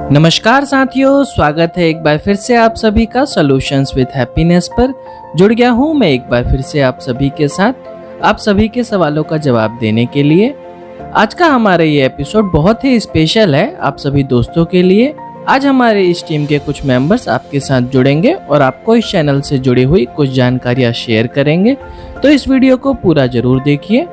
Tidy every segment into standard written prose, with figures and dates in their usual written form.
नमस्कार साथियों, स्वागत है एक बार फिर से आप सभी का सॉल्यूशंस विद हैप्पीनेस पर। जुड़ गया हूं मैं एक बार फिर से आप सभी के साथ, आप सभी के सवालों का जवाब देने के लिए। आज का हमारा ये एपिसोड बहुत ही स्पेशल है आप सभी दोस्तों के लिए। आज हमारे इस टीम के कुछ मेंबर्स आपके साथ जुड़ेंगे और आपको इस चैनल से जुड़ी हुई कुछ जानकारियाँ शेयर करेंगे, तो इस वीडियो को पूरा जरूर देखिए।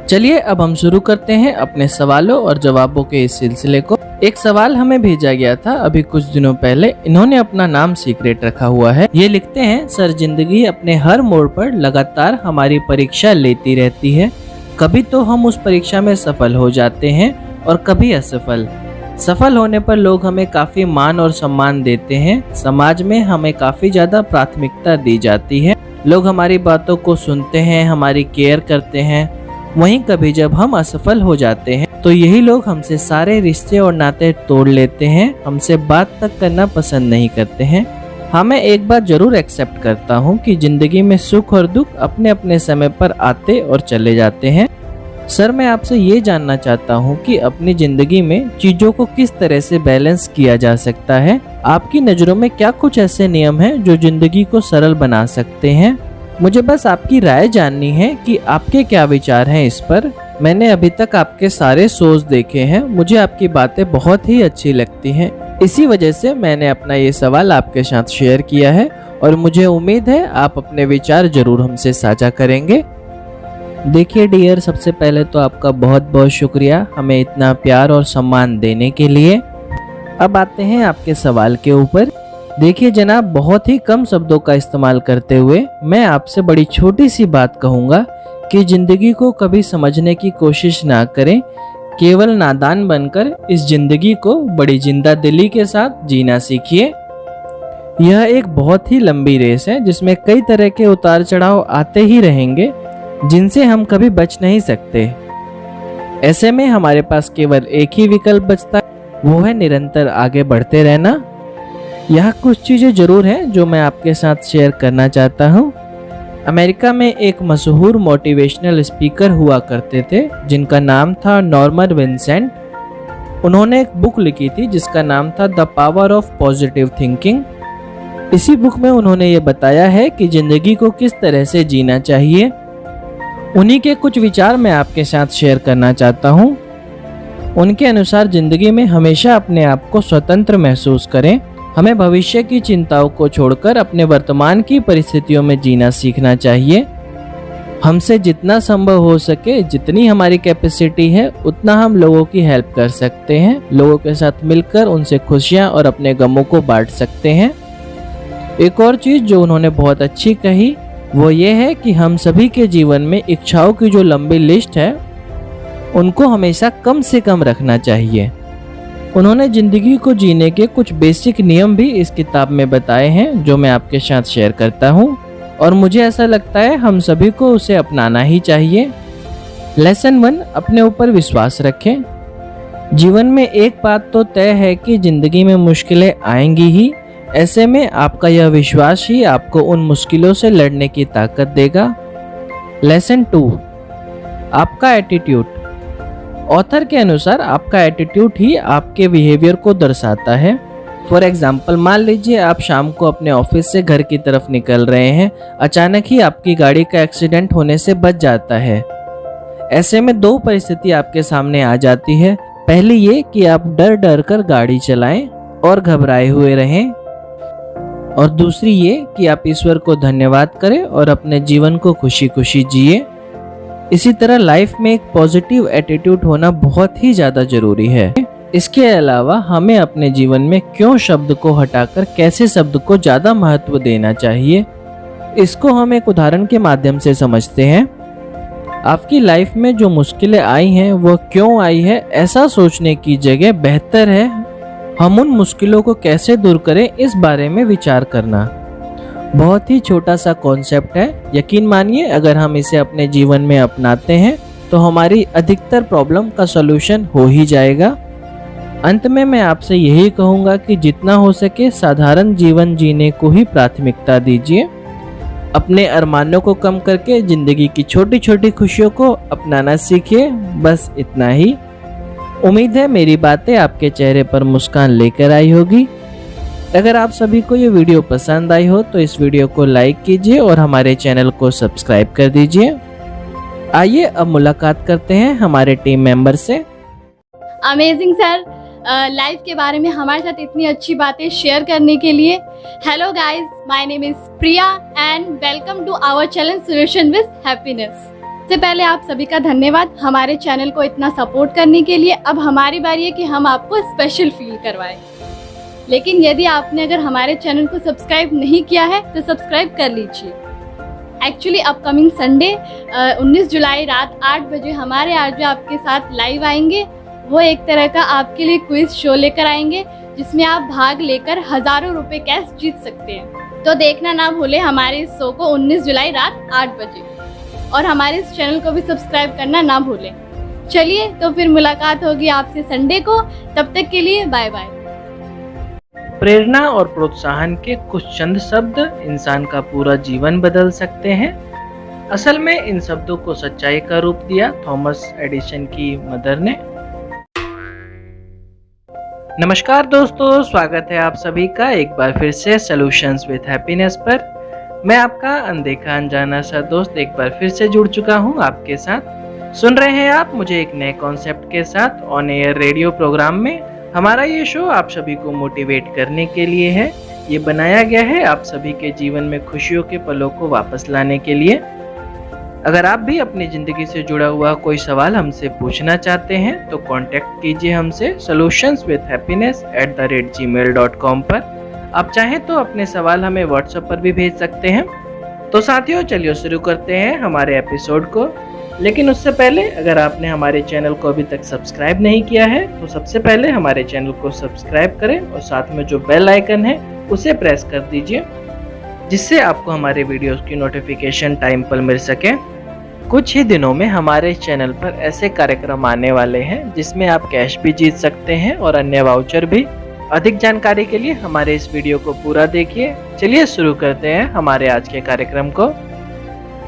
चलिए अब हम शुरू करते हैं अपने सवालों और जवाबों के इस सिलसिले को। एक सवाल हमें भेजा गया था अभी कुछ दिनों पहले। इन्होंने अपना नाम सीक्रेट रखा हुआ है। ये लिखते हैं, सर जिंदगी अपने हर मोड़ पर लगातार हमारी परीक्षा लेती रहती है। कभी तो हम उस परीक्षा में सफल हो जाते हैं और कभी असफल। सफल होने पर लोग हमें काफी मान और सम्मान देते हैं। समाज में हमें काफी ज्यादा प्राथमिकता दी जाती है। लोग हमारी बातों को सुनते हैं, हमारी केयर करते हैं। वहीं कभी जब हम असफल हो जाते हैं तो यही लोग हमसे सारे रिश्ते और नाते तोड़ लेते हैं, हमसे बात तक करना पसंद नहीं करते हैं। हाँ, मैं एक बात जरूर एक्सेप्ट करता हूँ कि जिंदगी में सुख और दुख अपने अपने समय पर आते और चले जाते हैं। सर मैं आपसे ये जानना चाहता हूँ कि अपनी जिंदगी में चीजों को किस तरह से बैलेंस किया जा सकता है। आपकी नज़रों में क्या कुछ ऐसे नियम हैं जो जिंदगी को सरल बना सकते हैं? मुझे बस आपकी राय जाननी है कि आपके क्या विचार हैं इस पर। मैंने अभी तक आपके सारे शोज देखे हैं, मुझे आपकी बातें बहुत ही अच्छी लगती हैं। इसी वजह से मैंने अपना ये सवाल आपके साथ शेयर किया है और मुझे उम्मीद है आप अपने विचार जरूर हमसे साझा करेंगे। देखिए डियर, सबसे पहले तो आपका बहुत बहुत शुक्रिया हमें इतना प्यार और सम्मान देने के लिए। अब आते हैं आपके सवाल के ऊपर। देखिए जनाब, बहुत ही कम शब्दों का इस्तेमाल करते हुए मैं आपसे बड़ी छोटी सी बात कहूँगा कि जिंदगी को कभी समझने की कोशिश ना करें। केवल नादान बनकर इस जिंदगी को बड़ी जिंदा दिली के साथ जीना सीखिए। यह एक बहुत ही लंबी रेस है जिसमें कई तरह के उतार चढ़ाव आते ही रहेंगे, जिनसे हम कभी बच नहीं सकते। ऐसे में हमारे पास केवल एक ही विकल्प बचता है, वो है निरंतर आगे बढ़ते रहना। यहाँ कुछ चीज़ें जरूर हैं जो मैं आपके साथ शेयर करना चाहता हूँ। अमेरिका में एक मशहूर मोटिवेशनल स्पीकर हुआ करते थे जिनका नाम था नॉर्मन विंसेंट। उन्होंने एक बुक लिखी थी जिसका नाम था the power of positive thinking. इसी बुक में उन्होंने ये बताया है कि जिंदगी को किस तरह से जीना चाहिए। उन्हीं के कुछ विचार मैं आपके साथ शेयर करना चाहता हूँ। उनके अनुसार जिंदगी में हमेशा अपने आप को स्वतंत्र महसूस करें। हमें भविष्य की चिंताओं को छोड़कर अपने वर्तमान की परिस्थितियों में जीना सीखना चाहिए। हमसे जितना संभव हो सके, जितनी हमारी कैपेसिटी है, उतना हम लोगों की हेल्प कर सकते हैं। लोगों के साथ मिलकर उनसे खुशियां और अपने गमों को बांट सकते हैं। एक और चीज़ जो उन्होंने बहुत अच्छी कही वो ये है कि हम सभी के जीवन में इच्छाओं की जो लंबी लिस्ट है उनको हमेशा कम से कम रखना चाहिए। उन्होंने जिंदगी को जीने के कुछ बेसिक नियम भी इस किताब में बताए हैं जो मैं आपके साथ शेयर करता हूं, और मुझे ऐसा लगता है हम सभी को उसे अपनाना ही चाहिए। लेसन 1, अपने ऊपर विश्वास रखें। जीवन में एक बात तो तय है कि जिंदगी में मुश्किलें आएंगी ही। ऐसे में आपका यह विश्वास ही आपको उन मुश्किलों से लड़ने की ताकत देगा। लेसन 2, आपका एटीट्यूड। ऑथर के अनुसार आपका एटीट्यूड ही आपके बिहेवियर को दर्शाता है। फॉर एग्जाम्पल, मान लीजिए आप शाम को अपने ऑफिस से घर की तरफ निकल रहे हैं, अचानक ही आपकी गाड़ी का एक्सीडेंट होने से बच जाता है। ऐसे में दो परिस्थिति आपके सामने आ जाती है। पहली ये कि आप डर डर कर गाड़ी चलाएं और घबराए हुए रहें, और दूसरी ये कि आप ईश्वर को धन्यवाद करें और अपने जीवन को खुशी खुशी जिए। इसी तरह लाइफ में एक पॉजिटिव एटीट्यूड होना बहुत ही ज़्यादा जरूरी है। इसके अलावा हमें अपने जीवन में क्यों शब्द को हटाकर कैसे शब्द को ज़्यादा महत्व देना चाहिए, इसको हम एक उदाहरण के माध्यम से समझते हैं। आपकी लाइफ में जो मुश्किलें आई हैं वह क्यों आई है, ऐसा सोचने की जगह बेहतर है हम उन मुश्किलों को कैसे दूर करें इस बारे में विचार करना। बहुत ही छोटा सा कॉन्सेप्ट है, यकीन मानिए अगर हम इसे अपने जीवन में अपनाते हैं तो हमारी अधिकतर प्रॉब्लम का सलूशन हो ही जाएगा। अंत में मैं आपसे यही कहूँगा कि जितना हो सके साधारण जीवन जीने को ही प्राथमिकता दीजिए। अपने अरमानों को कम करके जिंदगी की छोटी छोटी खुशियों को अपनाना सीखिए। बस इतना ही। उम्मीद है मेरी बातें आपके चेहरे पर मुस्कान लेकर आई होगी। अगर आप सभी को ये वीडियो पसंद आई हो तो इस वीडियो को लाइक कीजिए और हमारे चैनल को सब्सक्राइब कर दीजिए। आइए अब मुलाकात करते हैं हमारे टीम मेंबर से। अमेजिंग सर, लाइफ के बारे में हमारे साथ इतनी अच्छी बातें शेयर करने के लिए। Hello guys, my name is Priya and welcome to our channel solution with happiness. सबसे पहले आप सभी का धन्यवाद हमारे चैनल को इतना सपोर्ट करने के लिए। अब हमारी बारी है कि हम आपको स्पेशल फील करवाएं। लेकिन यदि आपने अगर हमारे चैनल को सब्सक्राइब नहीं किया है तो सब्सक्राइब कर लीजिए। एक्चुअली अपकमिंग संडे 19 जुलाई रात 8 बजे हमारे आरजे आपके साथ लाइव आएंगे। वो एक तरह का आपके लिए क्विज शो लेकर आएंगे जिसमें आप भाग लेकर हज़ारों रुपए कैश जीत सकते हैं। तो देखना ना भूलें हमारे इस शो को 19 जुलाई रात 8 बजे, और हमारे इस चैनल को भी सब्सक्राइब करना ना भूलें। चलिए तो फिर मुलाकात होगी आपसे संडे को। तब तक के लिए बाय बाय। प्रेरणा और प्रोत्साहन के कुछ चंद शब्द इंसान का पूरा जीवन बदल सकते हैं। असल में इन शब्दों को सच्चाई का रूप दिया थॉमस एडिसन की मदर ने। नमस्कार दोस्तों, स्वागत है आप सभी का एक बार फिर से सॉल्यूशंस विद हैप्पीनेस पर। मैं आपका अनदेखा अनजाना सा दोस्त एक बार फिर से जुड़ चुका हूं आपके साथ। सुन रहे हैं आप मुझे एक नए कॉन्सेप्ट के साथ ऑन एयर रेडियो प्रोग्राम में। हमारा ये शो आप सभी को मोटिवेट करने के लिए है। ये बनाया गया है आप सभी के जीवन में खुशियों के पलों को वापस लाने के लिए। अगर आप भी अपनी ज़िंदगी से जुड़ा हुआ कोई सवाल हमसे पूछना चाहते हैं तो कांटेक्ट कीजिए हमसे solutionswithhappiness@gmail.com पर। आप चाहें तो अपने सवाल हमें व्हाट्सएप पर भी भेज सकते हैं। तो साथियों, चलिए शुरू करते हैं हमारे एपिसोड को। लेकिन उससे पहले अगर आपने हमारे चैनल को अभी तक सब्सक्राइब नहीं किया है तो सबसे पहले हमारे चैनल को सब्सक्राइब करें और साथ में जो बेल आइकन है उसे प्रेस कर दीजिए, जिससे आपको हमारे वीडियोस की नोटिफिकेशन टाइम पर मिल सके। कुछ ही दिनों में हमारे चैनल पर ऐसे कार्यक्रम आने वाले हैं जिसमें आप कैश भी जीत सकते हैं और अन्य वाउचर भी। अधिक जानकारी के लिए हमारे इस वीडियो को पूरा देखिए। चलिए शुरू करते हैं हमारे आज के कार्यक्रम को।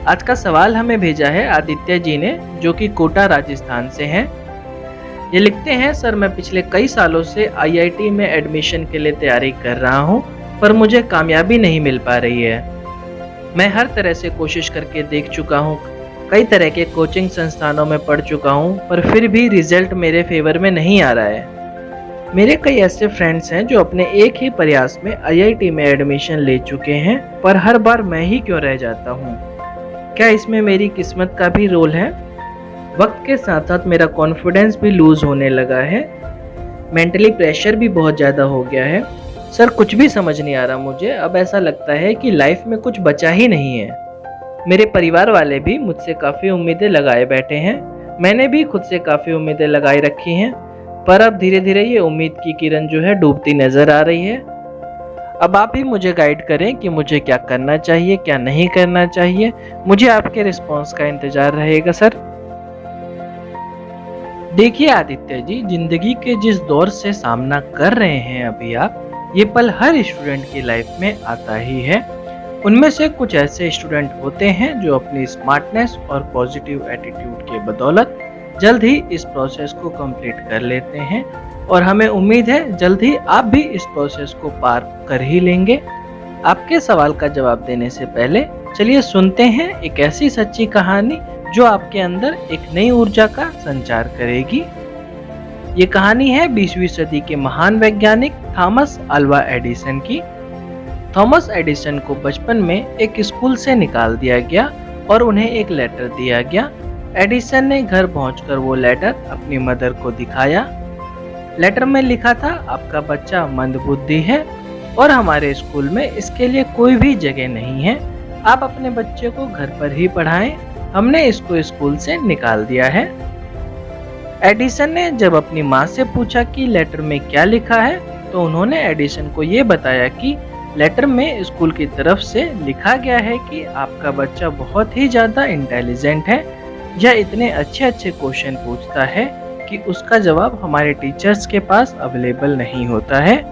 आज का सवाल हमें भेजा है आदित्य जी ने, जो कि कोटा राजस्थान से हैं। ये लिखते हैं, सर मैं पिछले कई सालों से IIT में एडमिशन के लिए तैयारी कर रहा हूँ, पर मुझे कामयाबी नहीं मिल पा रही है। मैं हर तरह से कोशिश करके देख चुका हूँ, कई तरह के कोचिंग संस्थानों में पढ़ चुका हूँ, पर फिर भी रिजल्ट मेरे फेवर में नहीं आ रहा है। मेरे कई ऐसे फ्रेंड्स हैं जो अपने एक ही प्रयास में IIT में एडमिशन ले चुके हैं, पर हर बार मैं ही क्यों रह जाता हूँ? क्या इसमें मेरी किस्मत का भी रोल है? वक्त के साथ साथ मेरा कॉन्फिडेंस भी लूज होने लगा है, मेंटली प्रेशर भी बहुत ज़्यादा हो गया है। सर कुछ भी समझ नहीं आ रहा मुझे। अब ऐसा लगता है कि लाइफ में कुछ बचा ही नहीं है। मेरे परिवार वाले भी मुझसे काफ़ी उम्मीदें लगाए बैठे हैं, मैंने भी खुद से काफ़ी उम्मीदें लगाई रखी हैं, पर अब धीरे धीरे ये उम्मीद की किरण जो है डूबती नज़र आ रही है। अब आप ही मुझे गाइड करें कि मुझे क्या करना चाहिए, क्या नहीं करना चाहिए। मुझे आपके रिस्पॉन्स का इंतज़ार रहेगा सर। देखिए आदित्य जी, जिंदगी के जिस दौर से सामना कर रहे हैं अभी आप, ये पल हर स्टूडेंट की लाइफ में आता ही है। उनमें से कुछ ऐसे स्टूडेंट होते हैं जो अपनी स्मार्टनेस और पॉजिटिव एटीट्यूड के बदौलत जल्द ही इस प्रोसेस को कंप्लीट कर लेते हैं, और हमें उम्मीद है जल्द ही आप भी इस प्रोसेस को पार कर ही लेंगे। आपके सवाल का जवाब देने से पहले चलिए सुनते हैं एक ऐसी सच्ची कहानी जो आपके अंदर एक नई ऊर्जा का संचार करेगी। ये कहानी है 20वीं सदी के महान वैज्ञानिक थॉमस अल्वा एडिसन की। थॉमस एडिसन को बचपन में एक स्कूल से निकाल दिया गया और उन्हें एक लेटर दिया गया। एडिसन ने घर पहुंचकर वो लेटर अपनी मदर को दिखाया। लेटर में लिखा था, आपका बच्चा मंदबुद्धि है और हमारे स्कूल में इसके लिए कोई भी जगह नहीं है। आप अपने बच्चे को घर पर ही पढ़ाएं, हमने इसको स्कूल से निकाल दिया है। एडिसन ने जब अपनी माँ से पूछा कि लेटर में क्या लिखा है, तो उन्होंने एडिसन को ये बताया कि लेटर में स्कूल की तरफ से लिखा गया है कि आपका बच्चा बहुत ही ज़्यादा इंटेलिजेंट है, यह इतने अच्छे अच्छे क्वेश्चन पूछता है कि उसका जवाब हमारे टीचर्स के पास अवेलेबल नहीं होता है,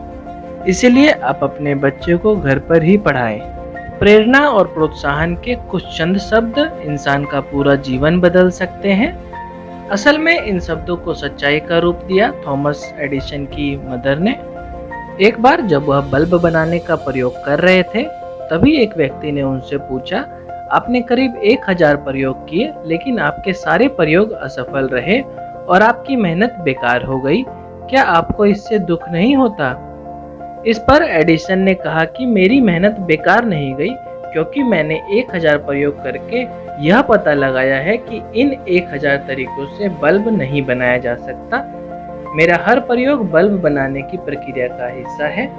इसीलिए आप अपने बच्चे को घर पर ही पढ़ाएं। प्रेरणा और प्रोत्साहन के कुछ चंद शब्द इंसान का पूरा जीवन बदल सकते हैं। असल में इन शब्दों को सच्चाई का रूप दिया थॉमस एडिसन की मदर ने। एक बार जब वह बल्ब बनाने का प्रयोग कर रहे थे, तभी एक व्यक्ति ने उनसे पूछा, आपने करीब 1000 प्रयोग किए, लेकिन आपके सारे प्रयोग असफल रहे और आपकी मेहनत बेकार हो गई। क्या आपको इससे दुख नहीं होता? इस पर एडिसन ने कहा कि मेरी मेहनत बेकार नहीं गई, क्योंकि मैंने 1000 प्रयोग करके यह पता लगाया है कि इन 1000 तरीकों से बल्ब नहीं बनाया जा सकता। मेरा हर प्रयोग बल्ब बनाने की प्रक्रिया का हिस्सा है।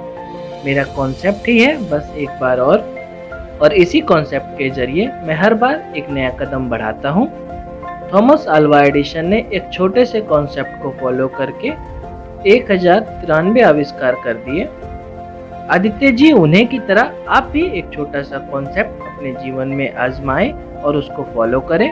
मेरा कॉन्सेप्ट ही है, बस एक बार और इसी कॉन्सेप्ट के जरिए मैं हर बार एक नया कदम बढ़ाता हूँ। थॉमस अल्वा एडिसन ने एक छोटे से कॉन्सेप्ट को फॉलो करके 1093 आविष्कार कर दिए। आदित्य जी, उन्हें की तरह आप भी एक छोटा सा कॉन्सेप्ट अपने जीवन में आजमाएं और उसको फॉलो करें।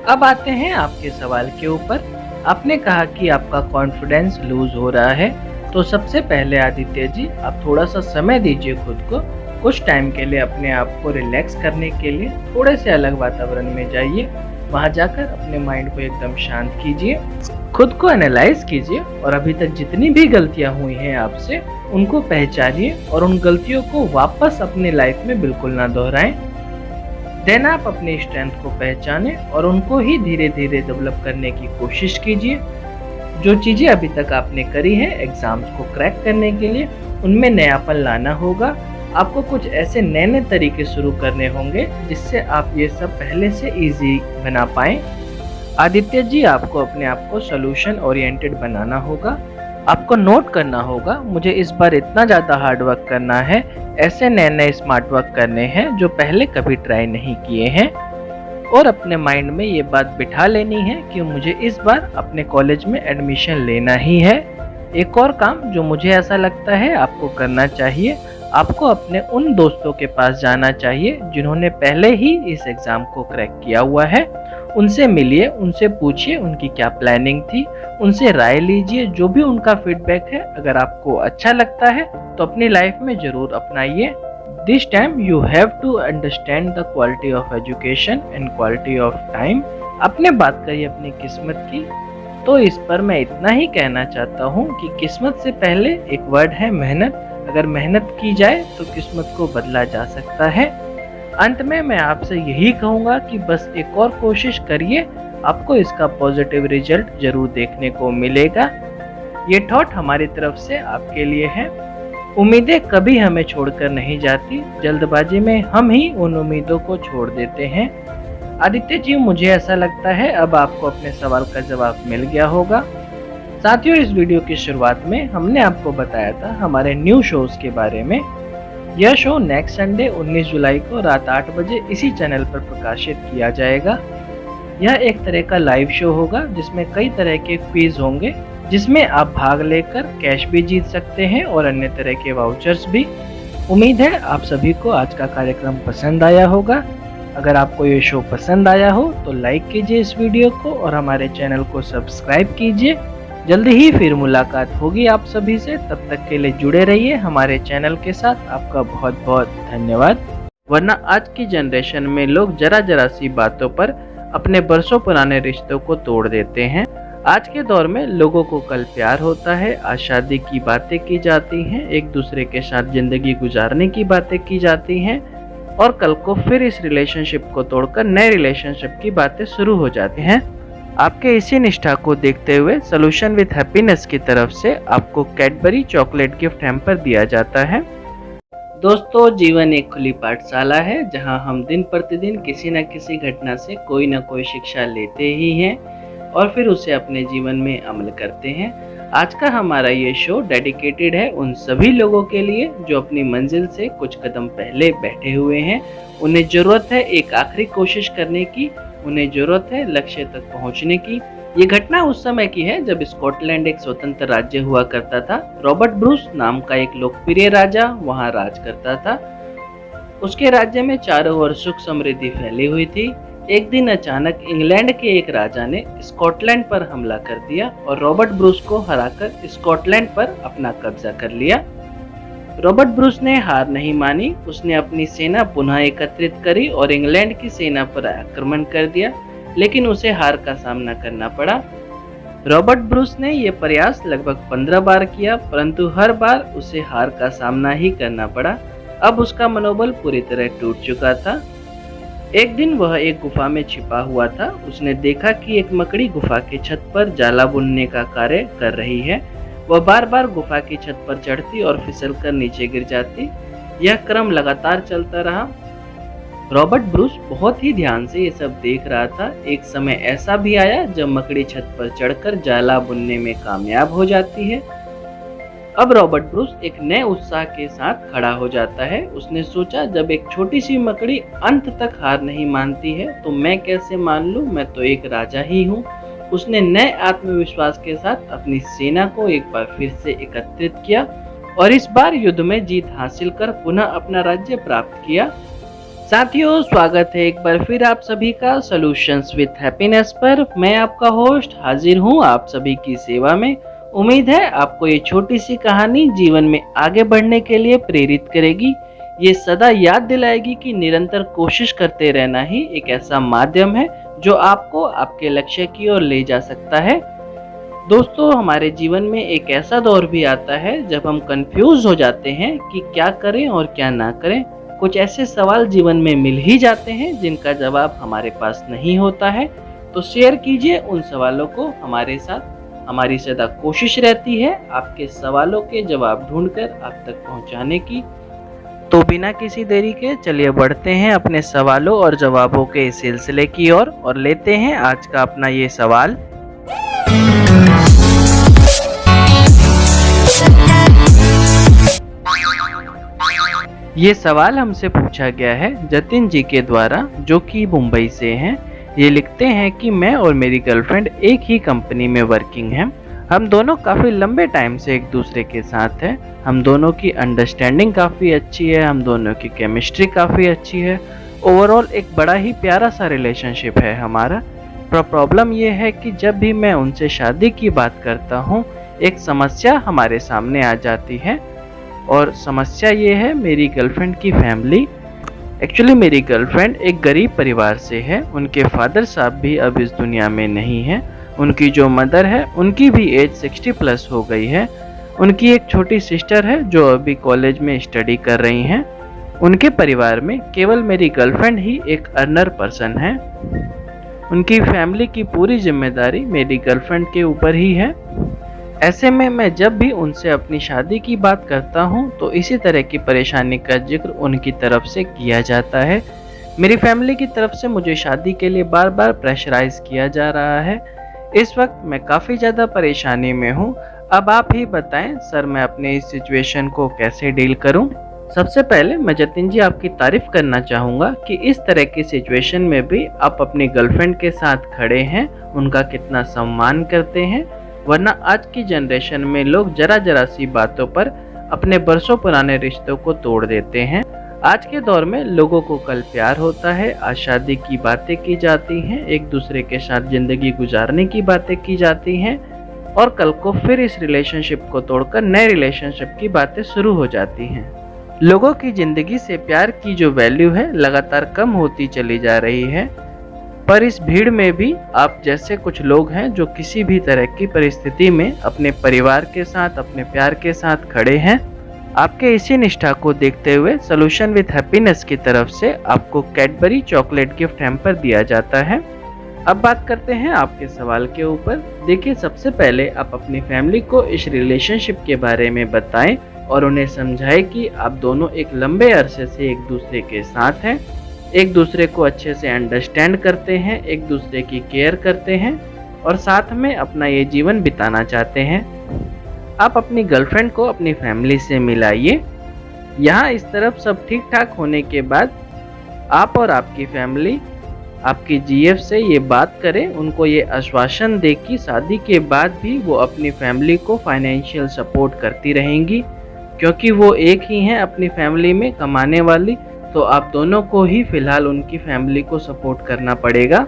अब आते हैं आपके सवाल के ऊपर। आपने कहा कि आपका कॉन्फिडेंस लूज हो रहा है, तो सबसे पहले आदित्य जी, आप थोड़ा सा समय दीजिए खुद को। कुछ टाइम के लिए अपने आप को रिलैक्स करने के लिए थोड़े से अलग वातावरण में जाइए। वहां जाकर अपने माइंड को एकदम शांत कीजिए, खुद को एनालाइज कीजिए और अभी तक जितनी भी गलतियां हुई हैं आपसे, उनको पहचानिए और उन गलतियों को वापस अपनी लाइफ में बिल्कुल ना दोहराएं। देन आप अपनी स्ट्रेंथ को पहचानें और उनको ही धीरे धीरे डेवलप करने की कोशिश कीजिए। जो चीजें अभी तक आपने करी है एग्जाम्स को क्रैक करने के लिए, उनमें नयापन लाना होगा। आपको कुछ ऐसे नए नए तरीके शुरू करने होंगे जिससे आप ये सब पहले से इजी बना पाएं। आदित्य जी, आपको अपने आप को सोल्यूशन ओरिएंटेड बनाना होगा। आपको नोट करना होगा, मुझे इस बार इतना ज़्यादा हार्ड वर्क करना है, ऐसे नए नए स्मार्ट वर्क करने हैं जो पहले कभी ट्राई नहीं किए हैं। और अपने माइंड में ये बात बिठा लेनी है कि मुझे इस बार अपने कॉलेज में एडमिशन लेना ही है। एक और काम जो मुझे ऐसा लगता है आपको करना चाहिए, आपको अपने उन दोस्तों के पास जाना चाहिए जिन्होंने पहले ही इस एग्ज़ाम को क्रैक किया हुआ है। उनसे मिलिए, उनसे पूछिए उनकी क्या प्लानिंग थी, उनसे राय लीजिए। जो भी उनका फीडबैक है, अगर आपको अच्छा लगता है तो अपनी लाइफ में ज़रूर अपनाइए। This time you have to understand the quality of education and quality of time. आपने बात करी अपनी किस्मत की, तो इस पर मैं इतना ही कहना चाहता हूँ कि किस्मत से पहले एक वर्ड है मेहनत। अगर मेहनत की जाए तो किस्मत को बदला जा सकता है। अंत में मैं आपसे यही कहूँगा कि बस एक और कोशिश करिए, आपको इसका पॉजिटिव रिजल्ट जरूर देखने को मिलेगा। ये थॉट हमारी तरफ से आपके लिए है। उम्मीदें कभी हमें छोड़कर नहीं जाती, जल्दबाजी में हम ही उन उम्मीदों को छोड़ देते हैं। आदित्य जी, मुझे ऐसा लगता है अब आपको अपने सवाल का जवाब मिल गया होगा। साथियों, इस वीडियो की शुरुआत में हमने आपको बताया था हमारे न्यू शोज के बारे में। यह शो नेक्स्ट संडे 19 जुलाई को रात 8 बजे इसी चैनल पर प्रकाशित किया जाएगा। यह एक तरह का लाइव शो होगा जिसमें कई तरह के क्विज होंगे, जिसमें आप भाग लेकर कैश भी जीत सकते हैं और अन्य तरह के वाउचर्स भी। उम्मीद है आप सभी को आज का कार्यक्रम पसंद आया होगा। अगर आपको ये शो पसंद आया हो तो लाइक कीजिए इस वीडियो को और हमारे चैनल को सब्सक्राइब कीजिए। जल्दी ही फिर मुलाकात होगी आप सभी से, तब तक के लिए जुड़े रहिए हमारे चैनल के साथ। आपका बहुत बहुत धन्यवाद। वरना आज की जनरेशन में लोग जरा जरा सी बातों पर अपने बरसों पुराने रिश्तों को तोड़ देते हैं। आज के दौर में लोगों को कल प्यार होता है, आज शादी की बातें की जाती हैं, एक दूसरे के साथ जिंदगी गुजारने की बातें की जाती हैं और कल को फिर इस रिलेशनशिप को तोड़कर नए रिलेशनशिप की बातें शुरू हो जाती हैं। आपके इसी निष्ठा को देखते हुए सोल्यूशन विद हैप्पीनेस की तरफ से आपको कैडबरी चॉकलेट गिफ्ट हैम्पर दिया जाता है। दोस्तों, जीवन एक खुली पाठशाला है जहां हम दिन प्रतिदिन किसी न किसी घटना से कोई न कोई शिक्षा लेते ही हैं और फिर उसे अपने जीवन में अमल करते हैं। आज का हमारा ये शो डेडिकेटेड है उन सभी लोगों के लिए जो अपनी मंजिल से कुछ कदम पहले बैठे हुए हैं। उन्हें ज़रूरत है एक आखिरी कोशिश करने की, उन्हें ज़रूरत है लक्ष्य तक पहुंचने की। ये घटना उस समय की है जब स्कॉटलैंड एक स्वतंत्र राज्य हुआ करता था। रॉबर्ट ब्रूस नाम का एक लोकप्रिय राजा वहां राज करता था। उसके राज्य में चारों ओर सुख समृद्धि फैली हुई थी। एक दिन अचानक इंग्लैंड के एक राजा ने स्कॉटलैंड पर हमला कर दिया और रॉबर्ट ब्रूस को हराकर स्कॉटलैंड पर अपना कब्जा कर लिया। रॉबर्ट ब्रूस ने हार नहीं मानी, उसने अपनी सेना पुनः एकत्रित करी और इंग्लैंड की सेना पर आक्रमण कर दिया, लेकिन उसे हार का सामना करना पड़ा। रॉबर्ट ब्रूस ने यह प्रयास लगभग 15 बार किया, परंतु हर बार उसे हार का सामना ही करना पड़ा। अब उसका मनोबल पूरी तरह टूट चुका था। एक दिन वह एक गुफा में छिपा हुआ था। उसने देखा कि एक मकड़ी गुफा की छत पर जाला बुनने का कार्य कर रही है। वह बार बार गुफा की छत पर चढ़ती और फिसलकर नीचे गिर जाती। यह क्रम लगातार चलता रहा। रॉबर्ट ब्रूस बहुत ही ध्यान से ये सब देख रहा था। एक समय ऐसा भी आया जब मकड़ी छत पर चढ़कर जाला बुनने में कामयाब हो जाती है। अब रॉबर्ट ब्रूस एक नए उत्साह के साथ खड़ा हो जाता है। उसने सोचा, जब एक छोटी सी मकड़ी अंत तक हार नहीं मानती है तो मैं कैसे मान लूं, मैं तो एक राजा ही हूं। उसने नए आत्मविश्वास के साथ अपनी सेना को एक बार फिर से एकत्रित किया और इस बार युद्ध में जीत हासिल कर पुनः अपना राज्य प्राप्त किया। साथियों, स्वागत है एक बार फिर आप सभी का सॉल्यूशंस विद हैप्पीनेस पर। मैं आपका होस्ट हाजिर हूं आप सभी की सेवा में। उम्मीद है आपको ये छोटी सी कहानी जीवन में आगे बढ़ने के लिए प्रेरित करेगी। ये सदा याद दिलाएगी कि निरंतर कोशिश करते रहना ही एक ऐसा माध्यम है जो आपको आपके लक्ष्य की ओर ले जा सकता है। दोस्तों, हमारे जीवन में एक ऐसा दौर भी आता है जब हम कंफ्यूज हो जाते हैं कि क्या करें और क्या ना करें। कुछ ऐसे सवाल जीवन में मिल ही जाते हैं जिनका जवाब हमारे पास नहीं होता है। तो शेयर कीजिए उन सवालों को हमारे साथ। हमारी सदा कोशिश रहती है आपके सवालों के जवाब ढूंढकर आप तक पहुंचाने की। तो बिना किसी देरी के चलिए बढ़ते हैं अपने सवालों और जवाबों के इस सिलसिले की ओर और लेते हैं आज का अपना ये सवाल। ये सवाल हमसे पूछा गया है जतिन जी के द्वारा, जो कि मुंबई से हैं। ये लिखते हैं कि मैं और मेरी गर्लफ्रेंड एक ही कंपनी में वर्किंग हैं। हम दोनों काफ़ी लंबे टाइम से एक दूसरे के साथ हैं। हम दोनों की अंडरस्टैंडिंग काफ़ी अच्छी है। हम दोनों की केमिस्ट्री काफ़ी अच्छी है। ओवरऑल एक बड़ा ही प्यारा सा रिलेशनशिप है हमारा। पर प्रॉब्लम ये है कि जब भी मैं उनसे शादी की बात करता हूँ, एक समस्या हमारे सामने आ जाती है। और समस्या ये है मेरी गर्लफ्रेंड की फैमिली। एक्चुअली मेरी गर्लफ्रेंड एक गरीब परिवार से है। उनके फादर साहब भी अब इस दुनिया में नहीं हैं। उनकी जो मदर है उनकी भी एज 60+ हो गई है। उनकी एक छोटी सिस्टर है जो अभी कॉलेज में स्टडी कर रही हैं। उनके परिवार में केवल मेरी गर्लफ्रेंड ही एक अर्नर पर्सन है। उनकी फैमिली की पूरी जिम्मेदारी मेरी गर्लफ्रेंड के ऊपर ही है। ऐसे में मैं जब भी उनसे अपनी शादी की बात करता हूं तो इसी तरह की परेशानी का जिक्र उनकी तरफ से किया जाता है। मेरी फैमिली की तरफ से मुझे शादी के लिए बार बार प्रेशराइज किया जा रहा है। इस वक्त मैं काफ़ी ज़्यादा परेशानी में हूं। अब आप ही बताएं सर, मैं अपने इस सिचुएशन को कैसे डील करूं? सबसे पहले मैं जतिन जी आपकी तारीफ करना चाहूँगा कि इस तरह की सिचुएशन में भी आप अपनी गर्लफ्रेंड के साथ खड़े हैं, उनका कितना सम्मान करते हैं। वरना आज की जनरेशन में लोग जरा जरा सी बातों पर अपने बरसों पुराने रिश्तों को तोड़ देते हैं। आज के दौर में लोगों को कल प्यार होता है, आज शादी की बातें की जाती हैं, एक दूसरे के साथ जिंदगी गुजारने की बातें की जाती हैं और कल को फिर इस रिलेशनशिप को तोड़कर नए रिलेशनशिप की बातें शुरू हो जाती हैं। लोगों की जिंदगी से प्यार की जो वैल्यू है लगातार कम होती चली जा रही है। पर इस भीड़ में भी आप जैसे कुछ लोग हैं जो किसी भी तरह की परिस्थिति में अपने परिवार के साथ, अपने प्यार के साथ खड़े हैं। आपके इसी निष्ठा को देखते हुए सॉल्यूशन विद हैप्पीनेस की तरफ से आपको कैडबरी चॉकलेट गिफ्ट हैम्पर दिया जाता है। अब बात करते हैं आपके सवाल के ऊपर। देखिए, सबसे पहले आप अपनी फैमिली को इस रिलेशनशिप के बारे में बताएं और उन्हें समझाएं कि आप दोनों एक लंबे अरसे से एक दूसरे के साथ हैं, एक दूसरे को अच्छे से अंडरस्टैंड करते हैं, एक दूसरे की केयर करते हैं और साथ में अपना ये जीवन बिताना चाहते हैं। आप अपनी गर्लफ्रेंड को अपनी फैमिली से मिलाइए। यहाँ इस तरफ सब ठीक ठाक होने के बाद आप और आपकी फैमिली आपकी जीएफ से ये बात करें, उनको ये आश्वासन दे कि शादी के बाद भी वो अपनी फैमिली को फाइनेंशियल सपोर्ट करती रहेंगी, क्योंकि वो एक ही हैं अपनी फैमिली में कमाने वाली। तो आप दोनों को ही फिलहाल उनकी फैमिली को सपोर्ट करना पड़ेगा।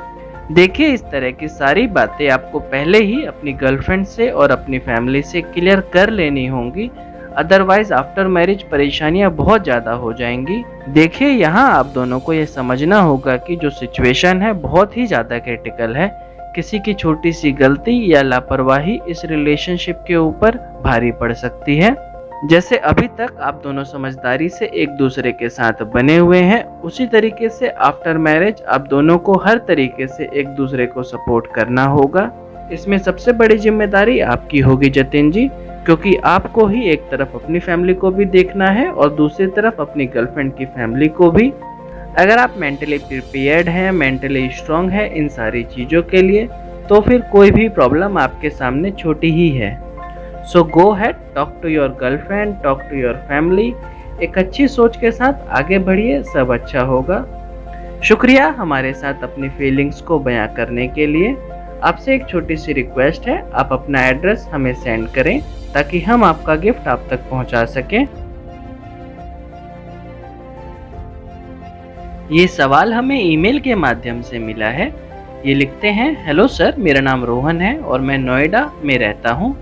देखिए, इस तरह की सारी बातें आपको पहले ही अपनी गर्लफ्रेंड से और अपनी फैमिली से क्लियर कर लेनी होंगी, अदरवाइज आफ्टर मैरिज परेशानियां बहुत ज़्यादा हो जाएंगी। देखिए, यहाँ आप दोनों को ये समझना होगा कि जो सिचुएशन है बहुत ही ज़्यादा क्रिटिकल है। किसी की छोटी सी गलती या लापरवाही इस रिलेशनशिप के ऊपर भारी पड़ सकती है। जैसे अभी तक आप दोनों समझदारी से एक दूसरे के साथ बने हुए हैं, उसी तरीके से आफ्टर मैरिज आप दोनों को हर तरीके से एक दूसरे को सपोर्ट करना होगा। इसमें सबसे बड़ी जिम्मेदारी आपकी होगी जतिन जी, क्योंकि आपको ही एक तरफ अपनी फैमिली को भी देखना है और दूसरी तरफ अपनी गर्लफ्रेंड की फैमिली को भी। अगर आप मेंटली प्रिपेयर्ड हैं, मेंटली स्ट्रांग है इन सारी चीज़ों के लिए, तो फिर कोई भी प्रॉब्लम आपके सामने छोटी ही है। So go ahead, talk to your girlfriend, talk to your family. एक अच्छी सोच के साथ आगे बढ़िए, सब अच्छा होगा। शुक्रिया हमारे साथ अपनी फीलिंग्स को बयां करने के लिए। आपसे एक छोटी सी रिक्वेस्ट है, आप अपना एड्रेस हमें सेंड करें ताकि हम आपका गिफ्ट आप तक पहुंचा सकें। ये सवाल हमें ईमेल के माध्यम से मिला है। ये लिखते हैं, हेलो सर, मेरा नाम रोहन है और मैं नोएडा में रहता हूँ।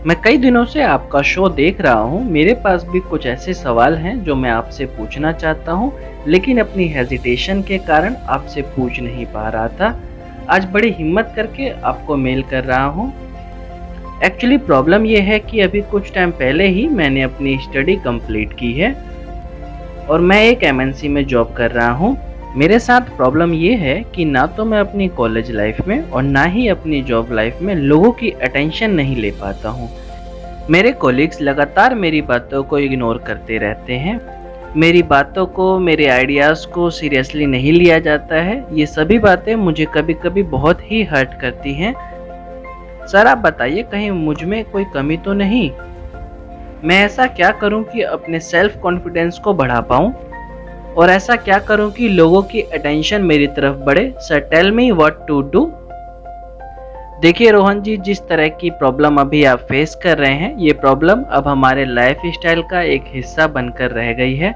मैं कई दिनों से आपका शो देख रहा हूँ। मेरे पास भी कुछ ऐसे सवाल हैं जो मैं आपसे पूछना चाहता हूँ, लेकिन अपनी हेजिटेशन के कारण आपसे पूछ नहीं पा रहा था। आज बड़ी हिम्मत करके आपको मेल कर रहा हूँ। एक्चुअली प्रॉब्लम यह है कि अभी कुछ टाइम पहले ही मैंने अपनी स्टडी कंप्लीट की है और मैं एक एमएनसी में जॉब कर रहा हूँ। मेरे साथ प्रॉब्लम ये है कि ना तो मैं अपनी कॉलेज लाइफ में और ना ही अपनी जॉब लाइफ में लोगों की अटेंशन नहीं ले पाता हूँ। मेरे कोलिग्स लगातार मेरी बातों को इग्नोर करते रहते हैं। मेरी बातों को, मेरे आइडियाज़ को सीरियसली नहीं लिया जाता है। ये सभी बातें मुझे कभी कभी बहुत ही हर्ट करती हैं। सर आप बताइए, कहीं मुझ में कोई कमी तो नहीं? मैं ऐसा क्या करूं कि अपने सेल्फ कॉन्फिडेंस को बढ़ा पाऊं, और ऐसा क्या करूं कि लोगों की अटेंशन मेरी तरफ बढ़े? Sir tell me what to do. देखिए रोहन जी, जिस तरह की प्रॉब्लम अभी आप फेस कर रहे हैं, ये प्रॉब्लम अब हमारे लाइफ स्टाइल का एक हिस्सा बनकर रह गई है।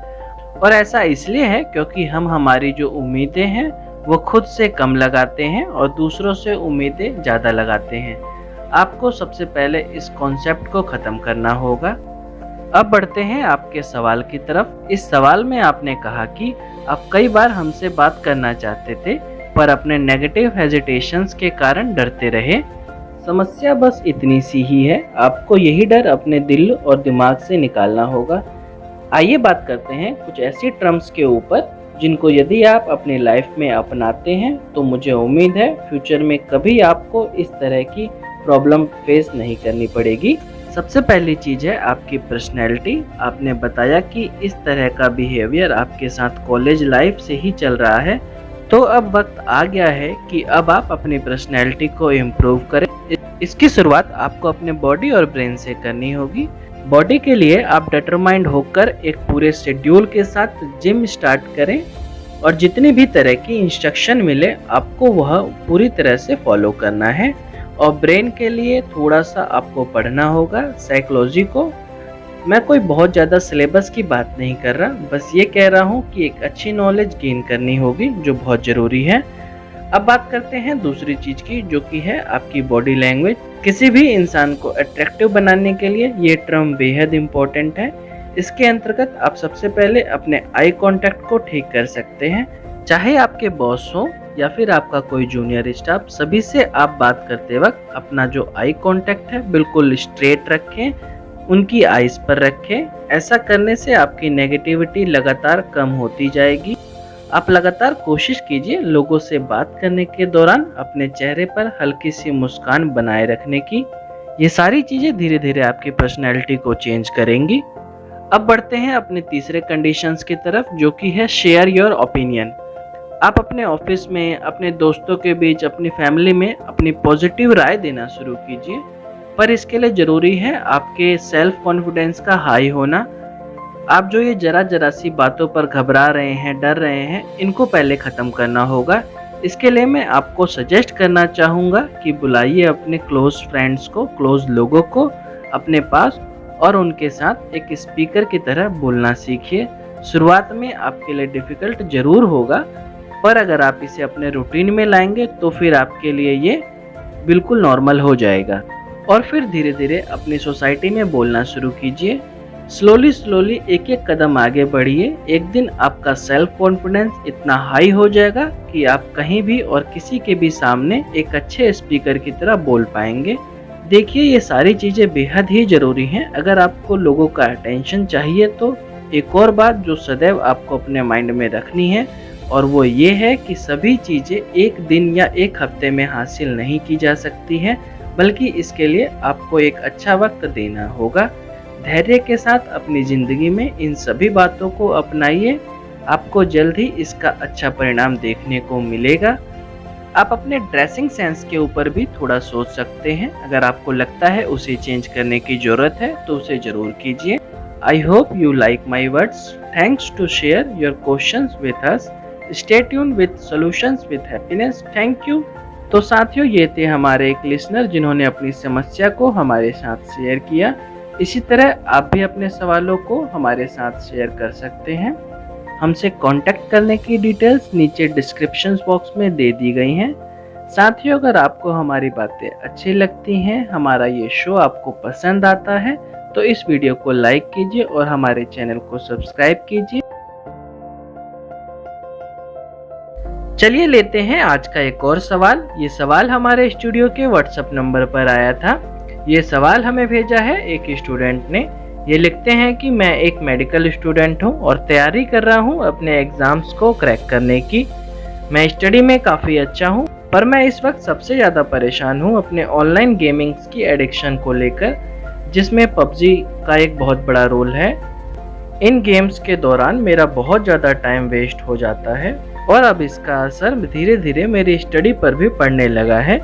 और ऐसा इसलिए है क्योंकि हम हमारी जो उम्मीदें हैं वो खुद से कम लगाते हैं और दूसरों से उम्मीदें ज़्यादा लगाते हैं। आपको सबसे पहले इस कॉन्सेप्ट को ख़त्म करना होगा। अब बढ़ते हैं आपके सवाल की तरफ। इस सवाल में आपने कहा कि आप कई बार हमसे बात करना चाहते थे पर अपने नेगेटिव हेजिटेशंस के कारण डरते रहे। समस्या बस इतनी सी ही है, आपको यही डर अपने दिल और दिमाग से निकालना होगा। आइए बात करते हैं कुछ ऐसी टर्म्स के ऊपर जिनको यदि आप अपनी लाइफ में अपनाते हैं तो मुझे उम्मीद है फ्यूचर में कभी आपको इस तरह की प्रॉब्लम फेस नहीं करनी पड़ेगी। सबसे पहली चीज़ है आपकी पर्सनैलिटी। आपने बताया कि इस तरह का बिहेवियर आपके साथ कॉलेज लाइफ से ही चल रहा है, तो अब वक्त आ गया है कि अब आप अपनी पर्सनैलिटी को इम्प्रूव करें। इसकी शुरुआत आपको अपने बॉडी और ब्रेन से करनी होगी। बॉडी के लिए आप डिटरमाइंड होकर एक पूरे शेड्यूल के साथ जिम स्टार्ट करें और जितनी भी तरह की इंस्ट्रक्शन मिले आपको वह पूरी तरह से फॉलो करना है। और ब्रेन के लिए थोड़ा सा आपको पढ़ना होगा साइकोलॉजी को। मैं कोई बहुत ज़्यादा सिलेबस की बात नहीं कर रहा, बस ये कह रहा हूँ कि एक अच्छी नॉलेज गेन करनी होगी जो बहुत ज़रूरी है। अब बात करते हैं दूसरी चीज़ की, जो कि है आपकी बॉडी लैंग्वेज। किसी भी इंसान को अट्रैक्टिव बनाने के लिए ये टर्म बेहद इम्पोर्टेंट है। इसके अंतर्गत आप सबसे पहले अपने आई कांटेक्ट को ठीक कर सकते हैं। चाहे आपके बॉस हो या फिर आपका कोई जूनियर स्टाफ, सभी से आप बात करते वक्त अपना जो आई कांटेक्ट है बिल्कुल स्ट्रेट रखें, उनकी आईज पर रखें। ऐसा करने से आपकी नेगेटिविटी लगातार कम होती जाएगी। आप लगातार कोशिश कीजिए लोगों से बात करने के दौरान अपने चेहरे पर हल्की सी मुस्कान बनाए रखने की। ये सारी चीज़ें धीरे धीरे आपकी पर्सनैलिटी को चेंज करेंगी। अब बढ़ते हैं अपने तीसरे कंडीशंस की तरफ, जो कि है शेयर योर ओपिनियन। आप अपने ऑफिस में, अपने दोस्तों के बीच, अपनी फैमिली में अपनी पॉजिटिव राय देना शुरू कीजिए, पर इसके लिए ज़रूरी है आपके सेल्फ कॉन्फिडेंस का हाई होना। आप जो ये जरा सी बातों पर घबरा रहे हैं, डर रहे हैं, इनको पहले ख़त्म करना होगा। इसके लिए मैं आपको सजेस्ट करना चाहूँगा कि बुलाइए अपने क्लोज फ्रेंड्स को, क्लोज लोगों को अपने पास और उनके साथ एक स्पीकर की तरह बोलना सीखिए। शुरुआत में आपके लिए डिफ़िकल्ट ज़रूर होगा, पर अगर आप इसे अपने रूटीन में लाएंगे तो फिर आपके लिए ये बिल्कुल नॉर्मल हो जाएगा। और फिर धीरे धीरे अपनी सोसाइटी में बोलना शुरू कीजिए। स्लोली एक एक कदम आगे बढ़िए। एक दिन आपका सेल्फ कॉन्फिडेंस इतना हाई हो जाएगा कि आप कहीं भी और किसी के भी सामने एक अच्छे स्पीकर की तरह बोल पाएंगे। देखिए, ये सारी चीज़ें बेहद ही ज़रूरी हैं। अगर आपको लोगों का अटेंशन चाहिए तो एक और बात जो सदैव आपको अपने माइंड में रखनी है, और वो ये है कि सभी चीज़ें एक दिन या एक हफ्ते में हासिल नहीं की जा सकती हैं, बल्कि इसके लिए आपको एक अच्छा वक्त देना होगा। धैर्य के साथ अपनी ज़िंदगी में इन सभी बातों को अपनाइए, आपको जल्द ही इसका अच्छा परिणाम देखने को मिलेगा। आप अपने ड्रेसिंग सेंस के ऊपर भी थोड़ा सोच सकते हैं। अगर आपको लगता है उसे चेंज करने की ज़रूरत है तो उसे ज़रूर कीजिए। I hope you like my words. Thanks to share your questions with us. Stay tuned with solutions with happiness. Thank you. तो साथियों, ये थे हमारे एक लिसनर जिन्होंने अपनी समस्या को हमारे साथ शेयर किया। इसी तरह आप भी अपने सवालों को हमारे साथ शेयर कर सकते हैं। हमसे कांटेक्ट करने की डिटेल्स नीचे डिस्क्रिप्शन बॉक्स में दे दी गई हैं। साथियों, अगर आपको हमारी बातें अच्छी लगती हैं, हमारा ये शो आपको पसंद आता है, तो इस वीडियो को लाइक कीजिए और हमारे चैनल को सब्सक्राइब कीजिए। चलिए लेते हैं आज का एक और सवाल। ये सवाल हमारे स्टूडियो के व्हाट्सएप नंबर पर आया था। ये सवाल हमें भेजा है एक स्टूडेंट ने। ये लिखते हैं कि मैं एक मेडिकल स्टूडेंट हूँ और तैयारी कर रहा हूँ अपने एग्ज़ाम्स को क्रैक करने की। मैं स्टडी में काफ़ी अच्छा हूँ, पर मैं इस वक्त सबसे ज़्यादा परेशान हूँ अपने ऑनलाइन गेमिंग्स की एडिक्शन को लेकर, जिसमें पबजी का एक बहुत बड़ा रोल है। इन गेम्स के दौरान मेरा बहुत ज़्यादा टाइम वेस्ट हो जाता है और अब इसका असर धीरे धीरे मेरी स्टडी पर भी पड़ने लगा है।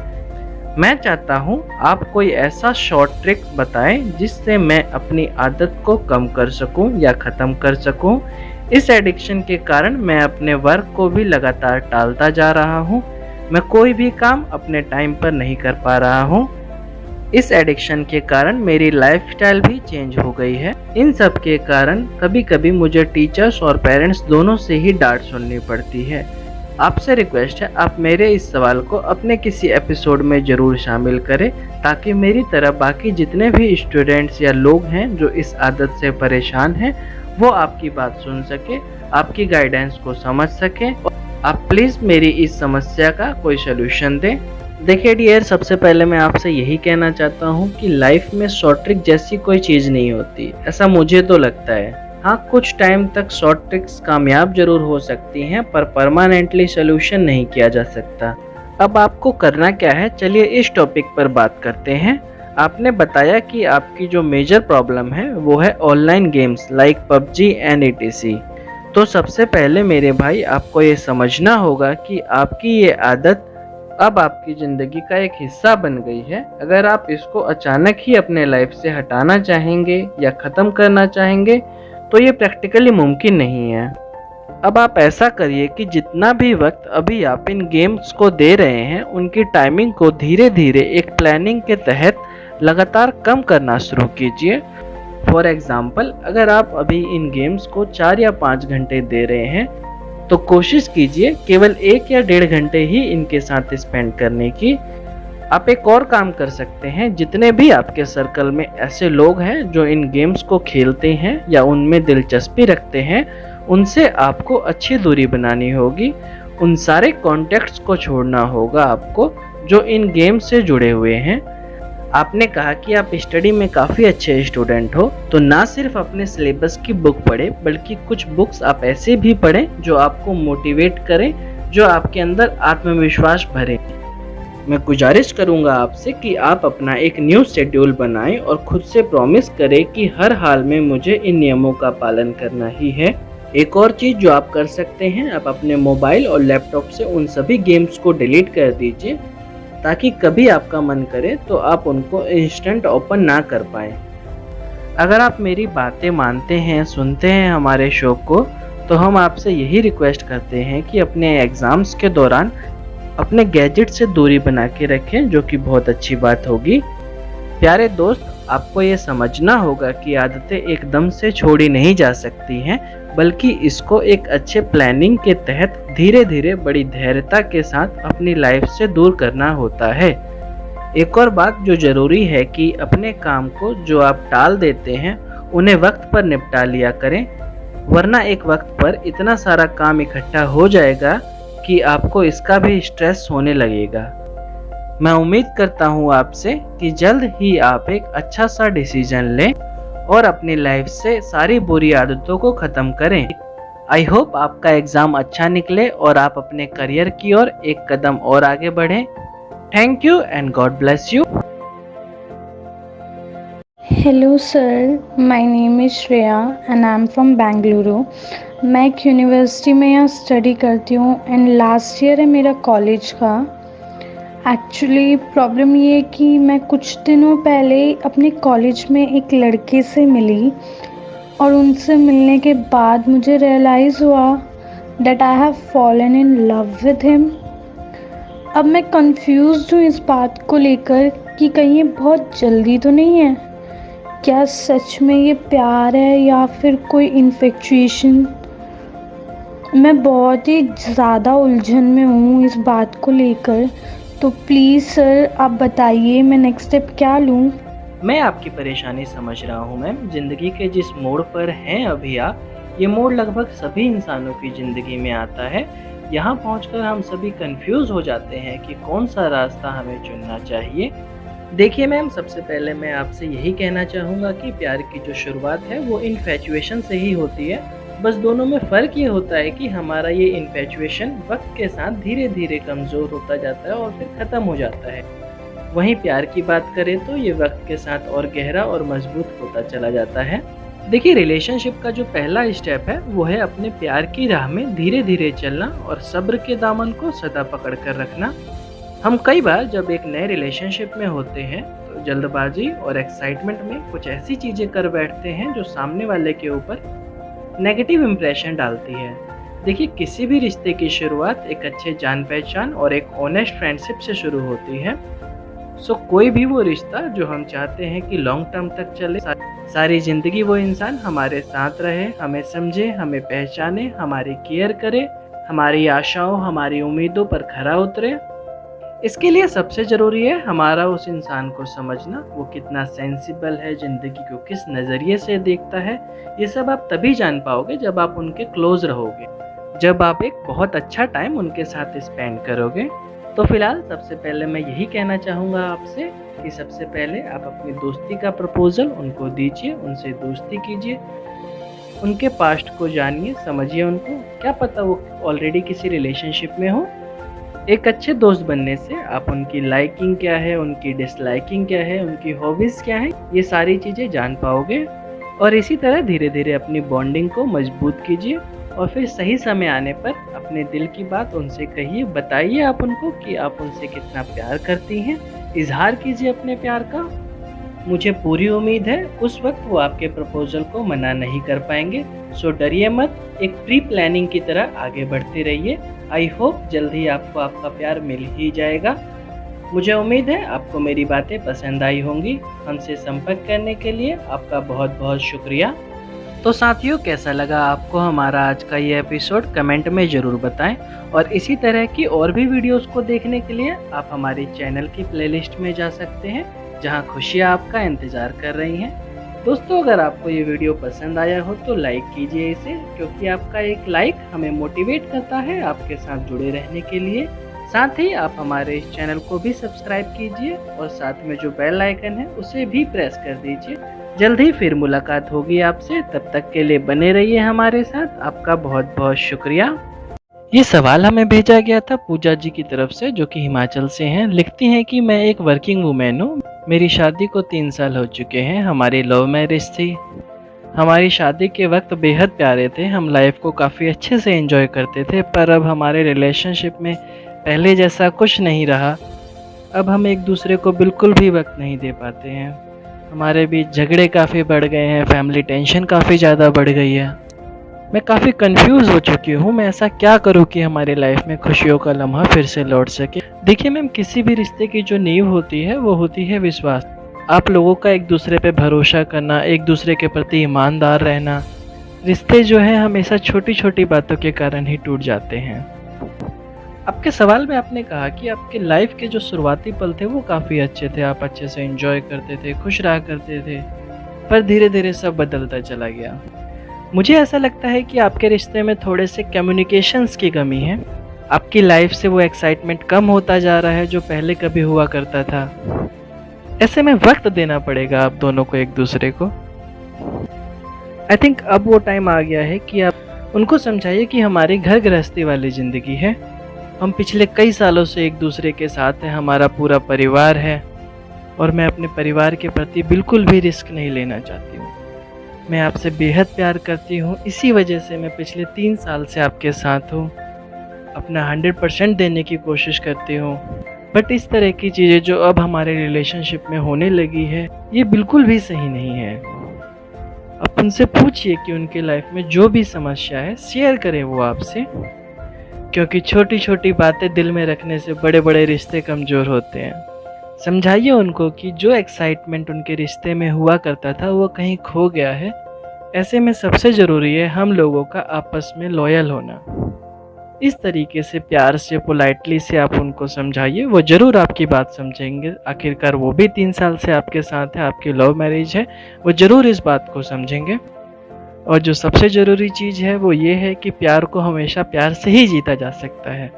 मैं चाहता हूँ आप कोई ऐसा शॉर्ट ट्रिक बताएं जिससे मैं अपनी आदत को कम कर सकूं या ख़त्म कर सकूं। इस एडिक्शन के कारण मैं अपने वर्क को भी लगातार टालता जा रहा हूँ। मैं कोई भी काम अपने टाइम पर नहीं कर पा रहा हूँ। इस एडिक्शन के कारण मेरी लाइफस्टाइल भी चेंज हो गई है। इन सब के कारण कभी कभी मुझे टीचर्स और पेरेंट्स दोनों से ही डांट सुननी पड़ती है। आपसे रिक्वेस्ट है आप मेरे इस सवाल को अपने किसी एपिसोड में ज़रूर शामिल करें, ताकि मेरी तरह बाकी जितने भी स्टूडेंट्स या लोग हैं जो इस आदत से परेशान हैं, वो आपकी बात सुन सके, आपकी गाइडेंस को समझ सकें। आप प्लीज़ मेरी इस समस्या का कोई सलूशन दें। देखिए डियर, सबसे पहले मैं आपसे यही कहना चाहता हूँ कि लाइफ में शॉर्ट ट्रिक जैसी कोई चीज़ नहीं होती, ऐसा मुझे तो लगता है। हाँ, कुछ टाइम तक शॉर्ट ट्रिक्स कामयाब जरूर हो सकती हैं, पर परमानेंटली सोल्यूशन नहीं किया जा सकता। अब आपको करना क्या है, चलिए इस टॉपिक पर बात करते हैं। आपने बताया कि आपकी जो मेजर प्रॉब्लम है वो है online games like PUBG and etc। तो सबसे पहले मेरे भाई, आपको ये समझना होगा कि आपकी ये आदत अब आपकी ज़िंदगी का एक हिस्सा बन गई है। अगर आप इसको अचानक ही अपने लाइफ से हटाना चाहेंगे या ख़त्म करना चाहेंगे तो ये प्रैक्टिकली मुमकिन नहीं है। अब आप ऐसा करिए कि जितना भी वक्त अभी आप इन गेम्स को दे रहे हैं, उनकी टाइमिंग को धीरे धीरे एक प्लानिंग के तहत लगातार कम करना शुरू कीजिए। फॉर एग्ज़ाम्पल, अगर आप अभी इन गेम्स को 4 या 5 घंटे दे रहे हैं, तो कोशिश कीजिए केवल 1 या 1.5 घंटे ही इनके साथ स्पेंड करने की। आप एक और काम कर सकते हैं, जितने भी आपके सर्कल में ऐसे लोग हैं जो इन गेम्स को खेलते हैं या उनमें दिलचस्पी रखते हैं, उनसे आपको अच्छी दूरी बनानी होगी। उन सारे कॉन्टेक्ट्स को छोड़ना होगा आपको जो इन गेम्स से जुड़े हुए हैं। आपने कहा कि आप स्टडी में काफ़ी अच्छे स्टूडेंट हो, तो ना सिर्फ अपने सिलेबस की बुक पढ़ें, बल्कि कुछ बुक्स आप ऐसे भी पढ़ें जो आपको मोटिवेट करें, जो आपके अंदर आत्मविश्वास भरे। मैं गुजारिश करूंगा आपसे कि आप अपना एक न्यू शेड्यूल बनाएं और खुद से प्रॉमिस करें कि हर हाल में मुझे इन नियमों का पालन करना ही है। एक और चीज़ जो आप कर सकते हैं, आप अपने मोबाइल और लैपटॉप से उन सभी गेम्स को डिलीट कर दीजिए, ताकि कभी आपका मन करे तो आप उनको इंस्टेंट ओपन ना कर पाएँ। अगर आप मेरी बातें मानते हैं, सुनते हैं हमारे शो को, तो हम आपसे यही रिक्वेस्ट करते हैं कि अपने एग्ज़ाम्स के दौरान अपने गैजेट से दूरी बना के रखें, जो कि बहुत अच्छी बात होगी। प्यारे दोस्त, आपको ये समझना होगा कि आदतें एकदम से छोड़ी नहीं जा सकती हैं, बल्कि इसको एक अच्छे प्लानिंग के तहत धीरे धीरे बड़ी धैर्यता के साथ अपनी लाइफ से दूर करना होता है। एक और बात जो ज़रूरी है कि अपने काम को जो आप टाल देते हैं उन्हें वक्त पर निपटा लिया करें, वरना एक वक्त पर इतना सारा काम इकट्ठा हो जाएगा कि आपको इसका भी स्ट्रेस होने लगेगा। मैं उम्मीद करता हूँ आपसे कि जल्द ही आप एक अच्छा सा डिसीजन लें और अपनी लाइफ से सारी बुरी आदतों को ख़त्म करें। आई होप आपका एग्ज़ाम अच्छा निकले और आप अपने करियर की ओर एक कदम और आगे बढ़ें। Thank you and God bless you. Hello sir, my name is Shreya and I am from Bengaluru. मैं एक यूनिवर्सिटी में यहाँ स्टडी करती हूँ एंड लास्ट ईयर है मेरा कॉलेज का। एक्चुअली प्रॉब्लम ये है कि मैं कुछ दिनों पहले अपने कॉलेज में एक लड़के से मिली और उनसे मिलने के बाद मुझे रियलाइज़ हुआ that I have fallen in love with him. अब मैं कंफ्यूज्ड हूँ इस बात को लेकर कि कहीं ये बहुत जल्दी तो नहीं है। क्या सच में ये प्यार है या फिर कोई इन्फेक्चुएशन? मैं बहुत ही ज़्यादा उलझन में हूँ इस बात को लेकर, तो प्लीज़ सर आप बताइए मैं नेक्स्ट स्टेप क्या लूँ। मैं आपकी परेशानी समझ रहा हूँ मैम। ज़िंदगी के जिस मोड़ पर हैं अभी आप, ये मोड़ लगभग सभी इंसानों की ज़िंदगी में आता है। यहाँ पहुँचकर हम सभी कंफ्यूज हो जाते हैं कि कौन सा रास्ता हमें चुनना चाहिए। देखिए मैम, सबसे पहले मैं आपसे यही कहना चाहूँगा कि प्यार की जो शुरुआत है वो इन्फैचुएशन से ही होती है। बस दोनों में फ़र्क ये होता है कि हमारा ये इन्फैचुएशन वक्त के साथ धीरे धीरे कमज़ोर होता जाता है और फिर ख़त्म हो जाता है। वहीं प्यार की बात करें तो ये वक्त के साथ और गहरा और मजबूत होता चला जाता है। देखिए, रिलेशनशिप का जो पहला स्टेप है वो है अपने प्यार की राह में धीरे धीरे चलना और सब्र के दामन को सदा पकड़ कर रखना। हम कई बार जब एक नए रिलेशनशिप में होते हैं तो जल्दबाजी और एक्साइटमेंट में कुछ ऐसी चीज़ें कर बैठते हैं जो सामने वाले के ऊपर नेगेटिव इम्प्रेशन डालती है। देखिए, किसी भी रिश्ते की शुरुआत एक अच्छे जान पहचान और एक ऑनेस्ट फ्रेंडशिप से शुरू होती है। सो कोई भी वो रिश्ता जो हम चाहते हैं कि लॉन्ग टर्म तक चले, सारी ज़िंदगी वो इंसान हमारे साथ रहे, हमें समझे, हमें पहचाने, हमारी केयर करे, हमारी आशाओं, हमारी उम्मीदों पर खरा उतरे, इसके लिए सबसे ज़रूरी है हमारा उस इंसान को समझना, वो कितना सेंसिबल है, ज़िंदगी को किस नज़रिए से देखता है। ये सब आप तभी जान पाओगे जब आप उनके क्लोज़ रहोगे, जब आप एक बहुत अच्छा टाइम उनके साथ स्पेंड करोगे। तो फिलहाल सबसे पहले मैं यही कहना चाहूँगा आपसे कि सबसे पहले आप अपनी दोस्ती का प्रपोज़ल उनको दीजिए, उनसे दोस्ती कीजिए, उनके पास्ट को जानिए, समझिए उनको। क्या पता वो ऑलरेडी किसी रिलेशनशिप में हो। एक अच्छे दोस्त बनने से आप उनकी लाइकिंग क्या है, उनकी डिसलाइकिंग क्या है, उनकी हॉबीज़ क्या है, ये सारी चीज़ें जान पाओगे। और इसी तरह धीरे धीरे अपनी बॉन्डिंग को मजबूत कीजिए और फिर सही समय आने पर अपने दिल की बात उनसे कहिए, बताइए आप उनको कि आप उनसे कितना प्यार करती हैं, इजहार कीजिए अपने प्यार का। मुझे पूरी उम्मीद है उस वक्त वो आपके प्रपोजल को मना नहीं कर पाएंगे। सो डरिए मत, एक प्री प्लानिंग की तरह आगे बढ़ते रहिए। आई होप जल्द ही आपको आपका प्यार मिल ही जाएगा। मुझे उम्मीद है आपको मेरी बातें पसंद आई होंगी। हमसे संपर्क करने के लिए आपका बहुत बहुत शुक्रिया। तो साथियों, कैसा लगा आपको हमारा आज का ये एपिसोड, कमेंट में ज़रूर बताएं। और इसी तरह की और भी वीडियोस को देखने के लिए आप हमारे चैनल की प्लेलिस्ट में जा सकते हैं, जहां खुशियां आपका इंतज़ार कर रही हैं। दोस्तों, अगर आपको ये वीडियो पसंद आया हो तो लाइक कीजिए इसे, क्योंकि आपका एक लाइक हमें मोटिवेट करता है आपके साथ जुड़े रहने के लिए। साथ ही आप हमारे इस चैनल को भी सब्सक्राइब कीजिए और साथ में जो बेल आइकन है उसे भी प्रेस कर दीजिए। जल्द ही फिर मुलाकात होगी आपसे, तब तक के लिए बने रहिए हमारे साथ। आपका बहुत बहुत शुक्रिया। ये सवाल हमें भेजा गया था पूजा जी की तरफ से, जो कि हिमाचल से हैं। लिखती हैं कि मैं एक वर्किंग वुमेन हूँ, मेरी शादी को 3 साल हो चुके हैं। हमारी लव मैरिज थी। हमारी शादी के वक्त बेहद प्यारे थे, हम लाइफ को काफ़ी अच्छे से एंजॉय करते थे, पर अब हमारे रिलेशनशिप में पहले जैसा कुछ नहीं रहा। अब हम एक दूसरे को बिल्कुल भी वक्त नहीं दे पाते हैं। हमारे बीच झगड़े काफ़ी बढ़ गए हैं, फैमिली टेंशन काफ़ी ज़्यादा बढ़ गई है। मैं काफ़ी कंफ्यूज हो चुकी हूँ, मैं ऐसा क्या करूँ कि हमारी लाइफ में खुशियों का लम्हा फिर से लौट सके। देखिए मैम, किसी भी रिश्ते की जो नींव होती है वो होती है विश्वास। आप लोगों का एक दूसरे पे भरोसा करना, एक दूसरे के प्रति ईमानदार रहना। रिश्ते जो है हमेशा छोटी छोटी बातों के कारण ही टूट जाते हैं। आपके सवाल में आपने कहा कि आपके लाइफ के जो शुरुआती पल थे वो काफ़ी अच्छे थे, आप अच्छे से एंजॉय करते थे, खुश रहा करते थे। पर धीरे धीरे सब बदलता चला गया। मुझे ऐसा लगता है कि आपके रिश्ते में थोड़े से कम्युनिकेशंस की कमी है। आपकी लाइफ से वो एक्साइटमेंट कम होता जा रहा है जो पहले कभी हुआ करता था। ऐसे में वक्त देना पड़ेगा आप दोनों को एक दूसरे को। आई थिंक अब वो टाइम आ गया है कि आप उनको समझाइए कि हमारी घर गृहस्थी वाली ज़िंदगी है। हम पिछले कई सालों से एक दूसरे के साथ हैं, हमारा पूरा परिवार है और मैं अपने परिवार के प्रति बिल्कुल भी रिस्क नहीं लेना चाहती हूँ। मैं आपसे बेहद प्यार करती हूँ, इसी वजह से मैं पिछले 3 साल से आपके साथ हूँ, अपना 100% देने की कोशिश करती हूँ। बट इस तरह की चीज़ें जो अब हमारे रिलेशनशिप में होने लगी है, ये बिल्कुल भी सही नहीं है। आप उनसे पूछिए कि उनकी लाइफ में जो भी समस्या है शेयर करें वो आपसे, क्योंकि छोटी छोटी बातें दिल में रखने से बड़े बड़े रिश्ते कमज़ोर होते हैं। समझाइए उनको कि जो एक्साइटमेंट उनके रिश्ते में हुआ करता था वो कहीं खो गया है। ऐसे में सबसे ज़रूरी है हम लोगों का आपस में लॉयल होना। इस तरीके से प्यार से, पोलाइटली से आप उनको समझाइए, वो ज़रूर आपकी बात समझेंगे। आखिरकार वो भी 3 साल से आपके साथ है, आपकी लव मैरिज है, वो ज़रूर इस बात को समझेंगे। और जो सबसे ज़रूरी चीज़ है वो ये है कि प्यार को हमेशा प्यार से ही जीता जा सकता है।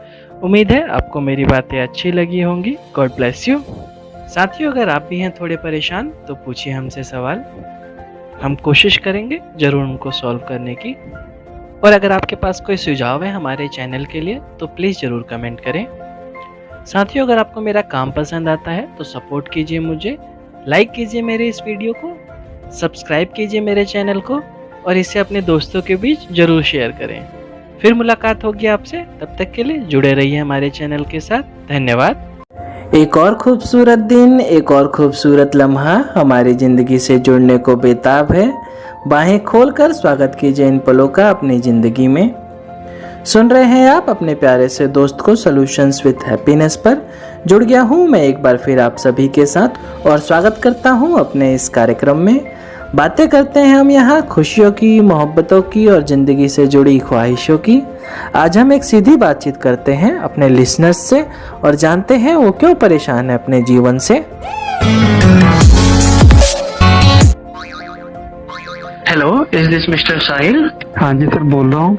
उम्मीद है आपको मेरी बातें अच्छी लगी होंगी। God bless you. साथियों, अगर आप भी हैं थोड़े परेशान तो पूछिए हमसे सवाल, हम कोशिश करेंगे ज़रूर उनको सॉल्व करने की। और अगर आपके पास कोई सुझाव है हमारे चैनल के लिए तो प्लीज़ ज़रूर कमेंट करें। साथियों, अगर आपको मेरा काम पसंद आता है तो सपोर्ट कीजिए मुझे, लाइक कीजिए मेरे इस वीडियो को, सब्सक्राइब कीजिए मेरे चैनल को और इसे अपने दोस्तों के बीच ज़रूर शेयर करें। फिर मुलाकात होगी आपसे, तब तक के लिए जुड़े रहिए हमारे चैनल के साथ। धन्यवाद। एक और खूबसूरत दिन, एक और खूबसूरत लम्हा हमारी ज़िंदगी से जुड़ने को बेताब है। बाहें खोलकर स्वागत कीजिए इन पलों का अपनी ज़िंदगी में। सुन रहे हैं आप अपने प्यारे से दोस्त को सॉल्यूशंस विद हैप्पीनेस पर। जुड़ गया हूँ मैं एक बार फिर आप सभी के साथ और स्वागत करता हूँ अपने इस कार्यक्रम में। बातें करते हैं हम यहाँ खुशियों की, मोहब्बतों की और ज़िंदगी से जुड़ी ख्वाहिशों की। आज हम एक सीधी बातचीत करते हैं अपने लिसनर्स से और जानते हैं वो क्यों परेशान है अपने जीवन से। हेलो, इज दिस मिस्टर साहिल? हाँ जी सर, बोल रहा हूँ।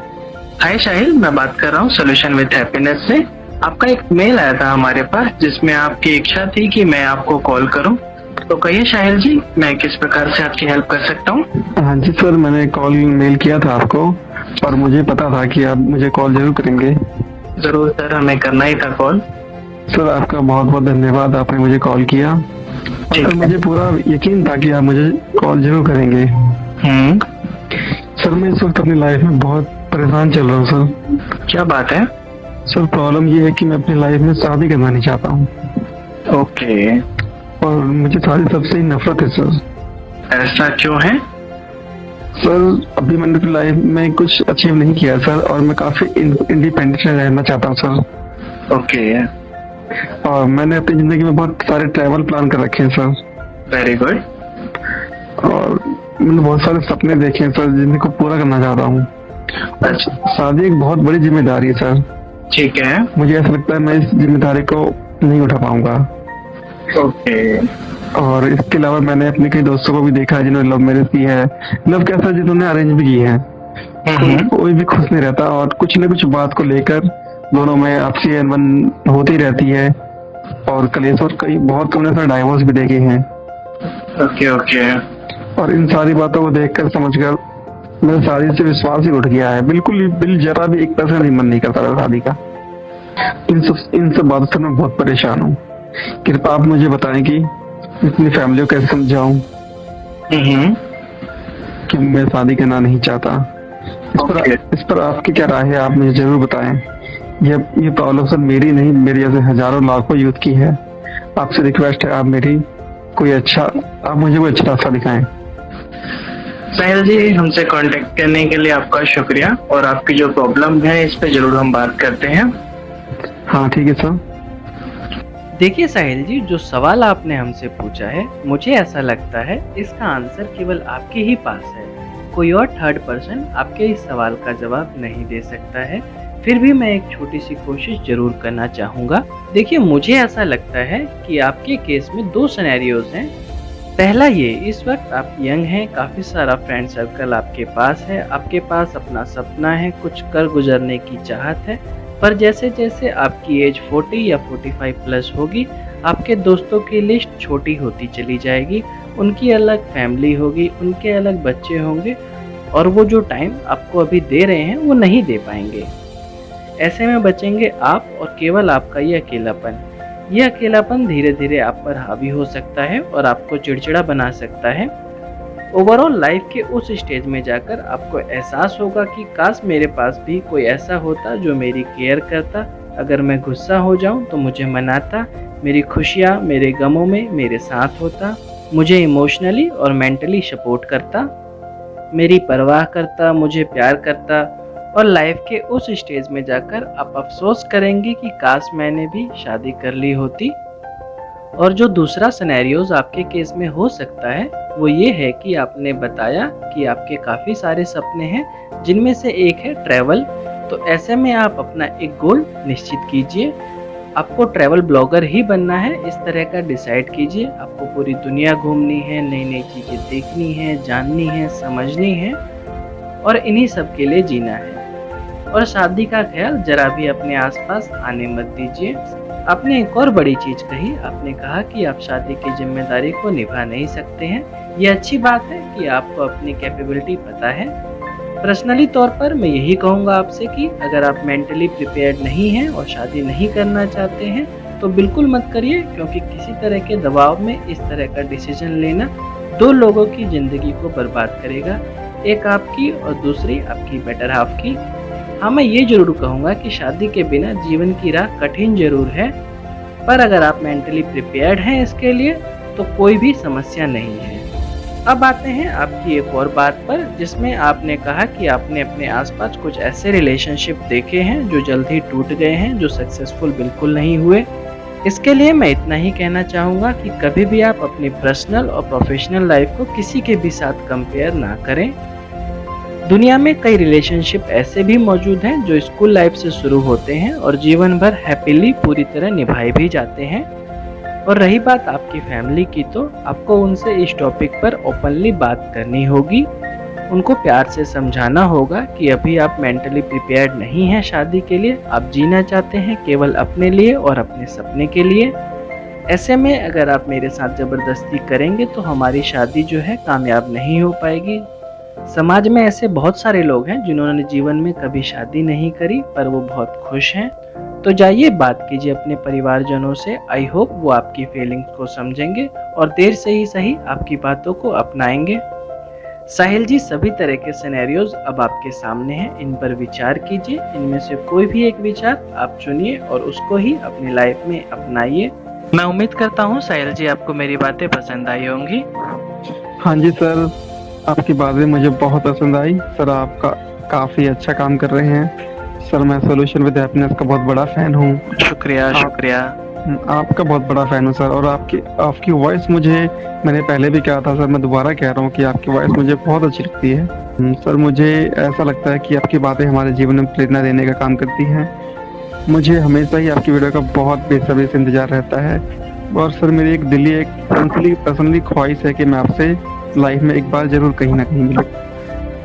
हाय साहिल, मैं बात कर रहा हूँ सॉल्यूशन विद हैप्पीनेस से। आपका एक मेल आया था हमारे पास जिसमें आपकी इच्छा थी कि मैं आपको कॉल करूँ। तो कहिए साहिल जी, मैं किस प्रकार से आपकी हेल्प कर सकता हूँ? हाँ जी सर, मैंने मेल किया था आपको और मुझे पता था कि आप मुझे कॉल जरूर करेंगे। जरूर सर, हमें करना ही था कॉल। सर आपका बहुत बहुत धन्यवाद, आपने मुझे कॉल किया। सर मुझे पूरा यकीन था कि आप मुझे कॉल जरूर करेंगे। सर मैं इस वक्त अपनी लाइफ में बहुत परेशान चल रहा हूँ सर। क्या बात है? सर प्रॉब्लम ये है कि मैं अपनी लाइफ में शादी करना नहीं चाहता हूँ। ओके। और मुझे शादी सबसे ही नफरत है सर। ऐसा क्यों है? सर अभी मैंने अपनी लाइफ में कुछ अचीव नहीं किया सर और मैं काफी इंडिपेंडेंट रहना चाहता हूँ सर। ओके। और मैंने अपनी जिंदगी में बहुत सारे ट्रैवल प्लान कर रखे हैं सर। Very good. और मैंने बहुत सारे सपने देखे हैं सर जिनको पूरा करना चाहता हूँ। अच्छा। शादी एक बहुत बड़ी जिम्मेदारी है सर। ठीक है। मुझे ऐसा लगता है मैं इस जिम्मेदारी को नहीं उठा पाऊंगा। ओके। और इसके अलावा मैंने अपने कई दोस्तों को भी देखा है जिन्होंने लव मैरिज की है, लव कैसा जिन्होंने अरेंज भी की है। कोई भी खुश नहीं रहता और कुछ न कुछ बात को लेकर दोनों में आपसी अनबन होती रहती है और कलेश और कई बहुत कम ने डाइवोर्स भी देखे हैं। Okay okay. और इन सारी बातों को देखकर समझकर मेरा शादी से विश्वास ही उठ गया है। बिल्कुल जरा भी 1% भी मन नहीं करता था शादी का। इन सब बातों से मैं बहुत परेशान हूँ। कृपया आप मुझे बताएं कि अपनी फैमिली को कैसे समझाऊं कि मैं शादी करना नहीं चाहता। इस पर आपकी क्या राय है, आप मुझे जरूर बताएं। ये प्रॉब्लम सर मेरी नहीं, मेरी जैसे हजारों लाखों यूथ की है। आपसे रिक्वेस्ट है आप मुझे कोई अच्छा रास्ता दिखाएं। साहिल जी, हमसे कांटेक्ट करने के लिए आपका शुक्रिया और आपकी जो प्रॉब्लम है इस पे जरूर हम बात करते हैं। हाँ ठीक है सर। देखिए साहिल जी, जो सवाल आपने हमसे पूछा है, मुझे ऐसा लगता है इसका आंसर केवल आपके ही पास है। कोई और थर्ड पर्सन आपके इस सवाल का जवाब नहीं दे सकता है। फिर भी मैं एक छोटी सी कोशिश जरूर करना चाहूँगा। देखिए, मुझे ऐसा लगता है कि आपके केस में 2 सिनेरियोज हैं। पहला ये, इस वक्त आप यंग हैं, काफ़ी सारा फ्रेंड सर्कल आपके पास है, आपके पास अपना सपना है, कुछ कर गुजरने की चाहत है। पर जैसे जैसे आपकी एज 40 या 45 प्लस होगी, आपके दोस्तों की लिस्ट छोटी होती चली जाएगी, उनकी अलग फैमिली होगी, उनके अलग बच्चे होंगे और वो जो टाइम आपको अभी दे रहे हैं वो नहीं दे पाएंगे। ऐसे में बचेंगे आप और केवल आपका ये अकेलापन। यह अकेलापन धीरे धीरे आप पर हावी हो सकता है और आपको चिड़चिड़ा बना सकता है। ओवरऑल लाइफ के उस स्टेज में जाकर आपको एहसास होगा कि काश मेरे पास भी कोई ऐसा होता जो मेरी केयर करता, अगर मैं गुस्सा हो जाऊं तो मुझे मनाता, मेरी खुशियां मेरे गमों में मेरे साथ होता, मुझे इमोशनली और मेंटली सपोर्ट करता, मेरी परवाह करता, मुझे प्यार करता। और लाइफ के उस स्टेज में जाकर आप अफसोस करेंगे कि काश मैंने भी शादी कर ली होती। और जो दूसरा सिनेरियोज आपके केस में हो सकता है वो ये है कि आपने बताया कि आपके काफ़ी सारे सपने हैं, जिनमें से एक है ट्रैवल। तो ऐसे में आप अपना एक गोल निश्चित कीजिए। आपको ट्रैवल ब्लॉगर ही बनना है, इस तरह का डिसाइड कीजिए। आपको पूरी दुनिया घूमनी है, नई नई चीज़ें देखनी है, जाननी है, समझनी है और इन्हीं सब के लिए जीना है। और शादी का ख्याल जरा भी अपने आसपास आने मत दीजिए। आपने एक और बड़ी चीज़ कही, आपने कहा कि आप शादी की जिम्मेदारी को निभा नहीं सकते हैं। ये अच्छी बात है कि आपको अपनी कैपेबिलिटी पता है। पर्सनली तौर पर मैं यही कहूँगा आपसे कि अगर आप मेंटली प्रिपेयर्ड नहीं हैं और शादी नहीं करना चाहते हैं तो बिल्कुल मत करिए, क्योंकि किसी तरह के दबाव में इस तरह का डिसीजन लेना 2 लोगों की ज़िंदगी को बर्बाद करेगा, एक आपकी और दूसरी आपकी बेटर हाफ की। हाँ, मैं ये ज़रूर कहूँगा कि शादी के बिना जीवन की राह कठिन ज़रूर है, पर अगर आप मेंटली प्रिपेयर्ड हैं इसके लिए तो कोई भी समस्या नहीं है। अब आते हैं आपकी एक और बात पर, जिसमें आपने कहा कि आपने अपने आसपास कुछ ऐसे रिलेशनशिप देखे हैं जो जल्द ही टूट गए हैं, जो सक्सेसफुल बिल्कुल नहीं हुए। इसके लिए मैं इतना ही कहना चाहूँगा कि कभी भी आप अपनी पर्सनल और प्रोफेशनल लाइफ को किसी के भी साथ कंपेयर ना करें। दुनिया में कई रिलेशनशिप ऐसे भी मौजूद हैं जो स्कूल लाइफ से शुरू होते हैं और जीवन भर हैप्पीली पूरी तरह निभाए भी जाते हैं। और रही बात आपकी फैमिली की, तो आपको उनसे इस टॉपिक पर ओपनली बात करनी होगी। उनको प्यार से समझाना होगा कि अभी आप मेंटली प्रिपेयर्ड नहीं हैं शादी के लिए, आप जीना चाहते हैं केवल अपने लिए और अपने सपने के लिए। ऐसे में अगर आप मेरे साथ ज़बरदस्ती करेंगे तो हमारी शादी जो है कामयाब नहीं हो पाएगी। समाज में ऐसे बहुत सारे लोग हैं जिन्होंने जीवन में कभी शादी नहीं करी पर वो बहुत खुश हैं। तो जाइए बात कीजिए अपने परिवारजनों से। आई होप वो आपकी फीलिंग्स को समझेंगे और देर से ही सही आपकी बातों को अपनाएंगे। साहिल जी, सभी तरह के सिनेरियोज अब आपके सामने हैं, इन पर विचार कीजिए। इनमें से कोई भी एक विचार आप चुनिए और उसको ही अपनी लाइफ में अपनाइए। मैं उम्मीद करता हूँ साहिल जी आपको मेरी बातें पसंद आई होंगी। हाँ जी सर, आपकी बातें मुझे बहुत पसंद आई सर। आपका काफ़ी अच्छा काम कर रहे हैं सर। मैं सोल्यूशन विद हैप्पीनेस का बहुत बड़ा फ़ैन हूँ। शुक्रिया शुक्रिया। आपका बहुत बड़ा फ़ैन हूँ सर। और आपकी वॉइस मुझे, मैंने पहले भी कहा था सर, मैं दोबारा कह रहा हूँ कि आपकी वॉइस मुझे बहुत अच्छी लगती है सर। मुझे ऐसा लगता है कि आपकी बातें हमारे जीवन में प्रेरणा देने का काम करती हैं। मुझे हमेशा ही आपकी वीडियो का बहुत बेसब्री से इंतजार रहता है। और सर मेरी एक दिली, एक पर्सनली ख्वाहिश है कि मैं आपसे लाइफ में एक बार जरूर कहीं ना कहीं मिलूं।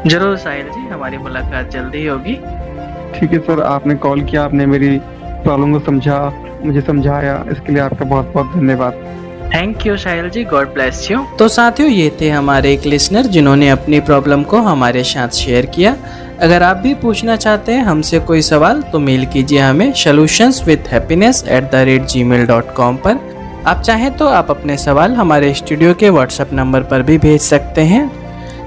जरूर साहिल जी, हमारी मुलाकात जल्दी होगी। ठीक है सर, आपने कॉल किया, आपने मेरी प्रॉब्लम को समझा, मुझे समझाया, इसके लिए आपका बहुत बहुत धन्यवाद। Thank you Sahil ji, God bless you. तो साथियों, ये थे हमारे एक लिसनर जिन्होंने अपनी प्रॉब्लम को हमारे साथ शेयर किया। अगर आप भी पूछना चाहते हैं हमसे कोई सवाल तो मेल कीजिए हमें solutions@happiness@gmail.com पर। आप चाहें तो आप अपने सवाल हमारे स्टूडियो के व्हाट्सएप नंबर पर भी भेज सकते हैं।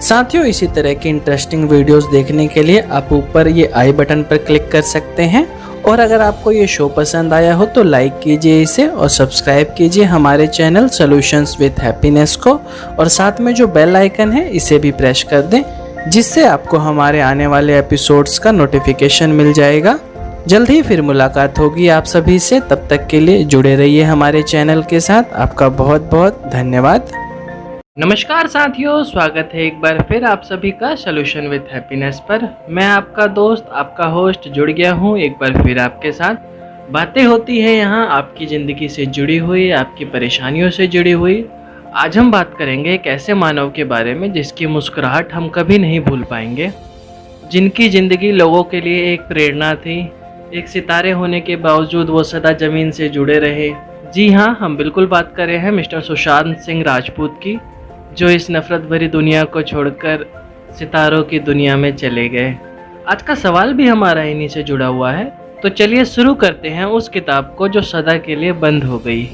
साथियों, इसी तरह की इंटरेस्टिंग वीडियोस देखने के लिए आप ऊपर ये आई बटन पर क्लिक कर सकते हैं। और अगर आपको ये शो पसंद आया हो तो लाइक कीजिए इसे और सब्सक्राइब कीजिए हमारे चैनल सॉल्यूशंस विद हैप्पीनेस को। और साथ में जो बेल आइकन है इसे भी प्रेस कर दें, जिससे आपको हमारे आने वाले एपिसोड्स का नोटिफिकेशन मिल जाएगा। जल्द ही फिर मुलाकात होगी आप सभी से। तब तक के लिए जुड़े रहिए हमारे चैनल के साथ। आपका बहुत बहुत धन्यवाद। नमस्कार साथियों, स्वागत है एक बार फिर आप सभी का सॉल्यूशन विद हैप्पीनेस पर। मैं आपका दोस्त, आपका होस्ट जुड़ गया हूँ एक बार फिर आपके साथ। बातें होती है यहाँ आपकी ज़िंदगी से जुड़ी हुई, आपकी परेशानियों से जुड़ी हुई, आज हम बात करेंगे एक ऐसे मानव के बारे में जिसकी मुस्कुराहट हम कभी नहीं भूल पाएंगे, जिनकी ज़िंदगी लोगों के लिए एक प्रेरणा थी। एक सितारे होने के बावजूद वो सदा ज़मीन से जुड़े रहे। जी हाँ, हम बिल्कुल बात कर रहे हैं मिस्टर सुशांत सिंह राजपूत की, जो इस नफ़रत भरी दुनिया को छोड़कर सितारों की दुनिया में चले गए। आज का सवाल भी हमारा इन्हीं से जुड़ा हुआ है, तो चलिए शुरू करते हैं उस किताब को जो सदा के लिए बंद हो गई।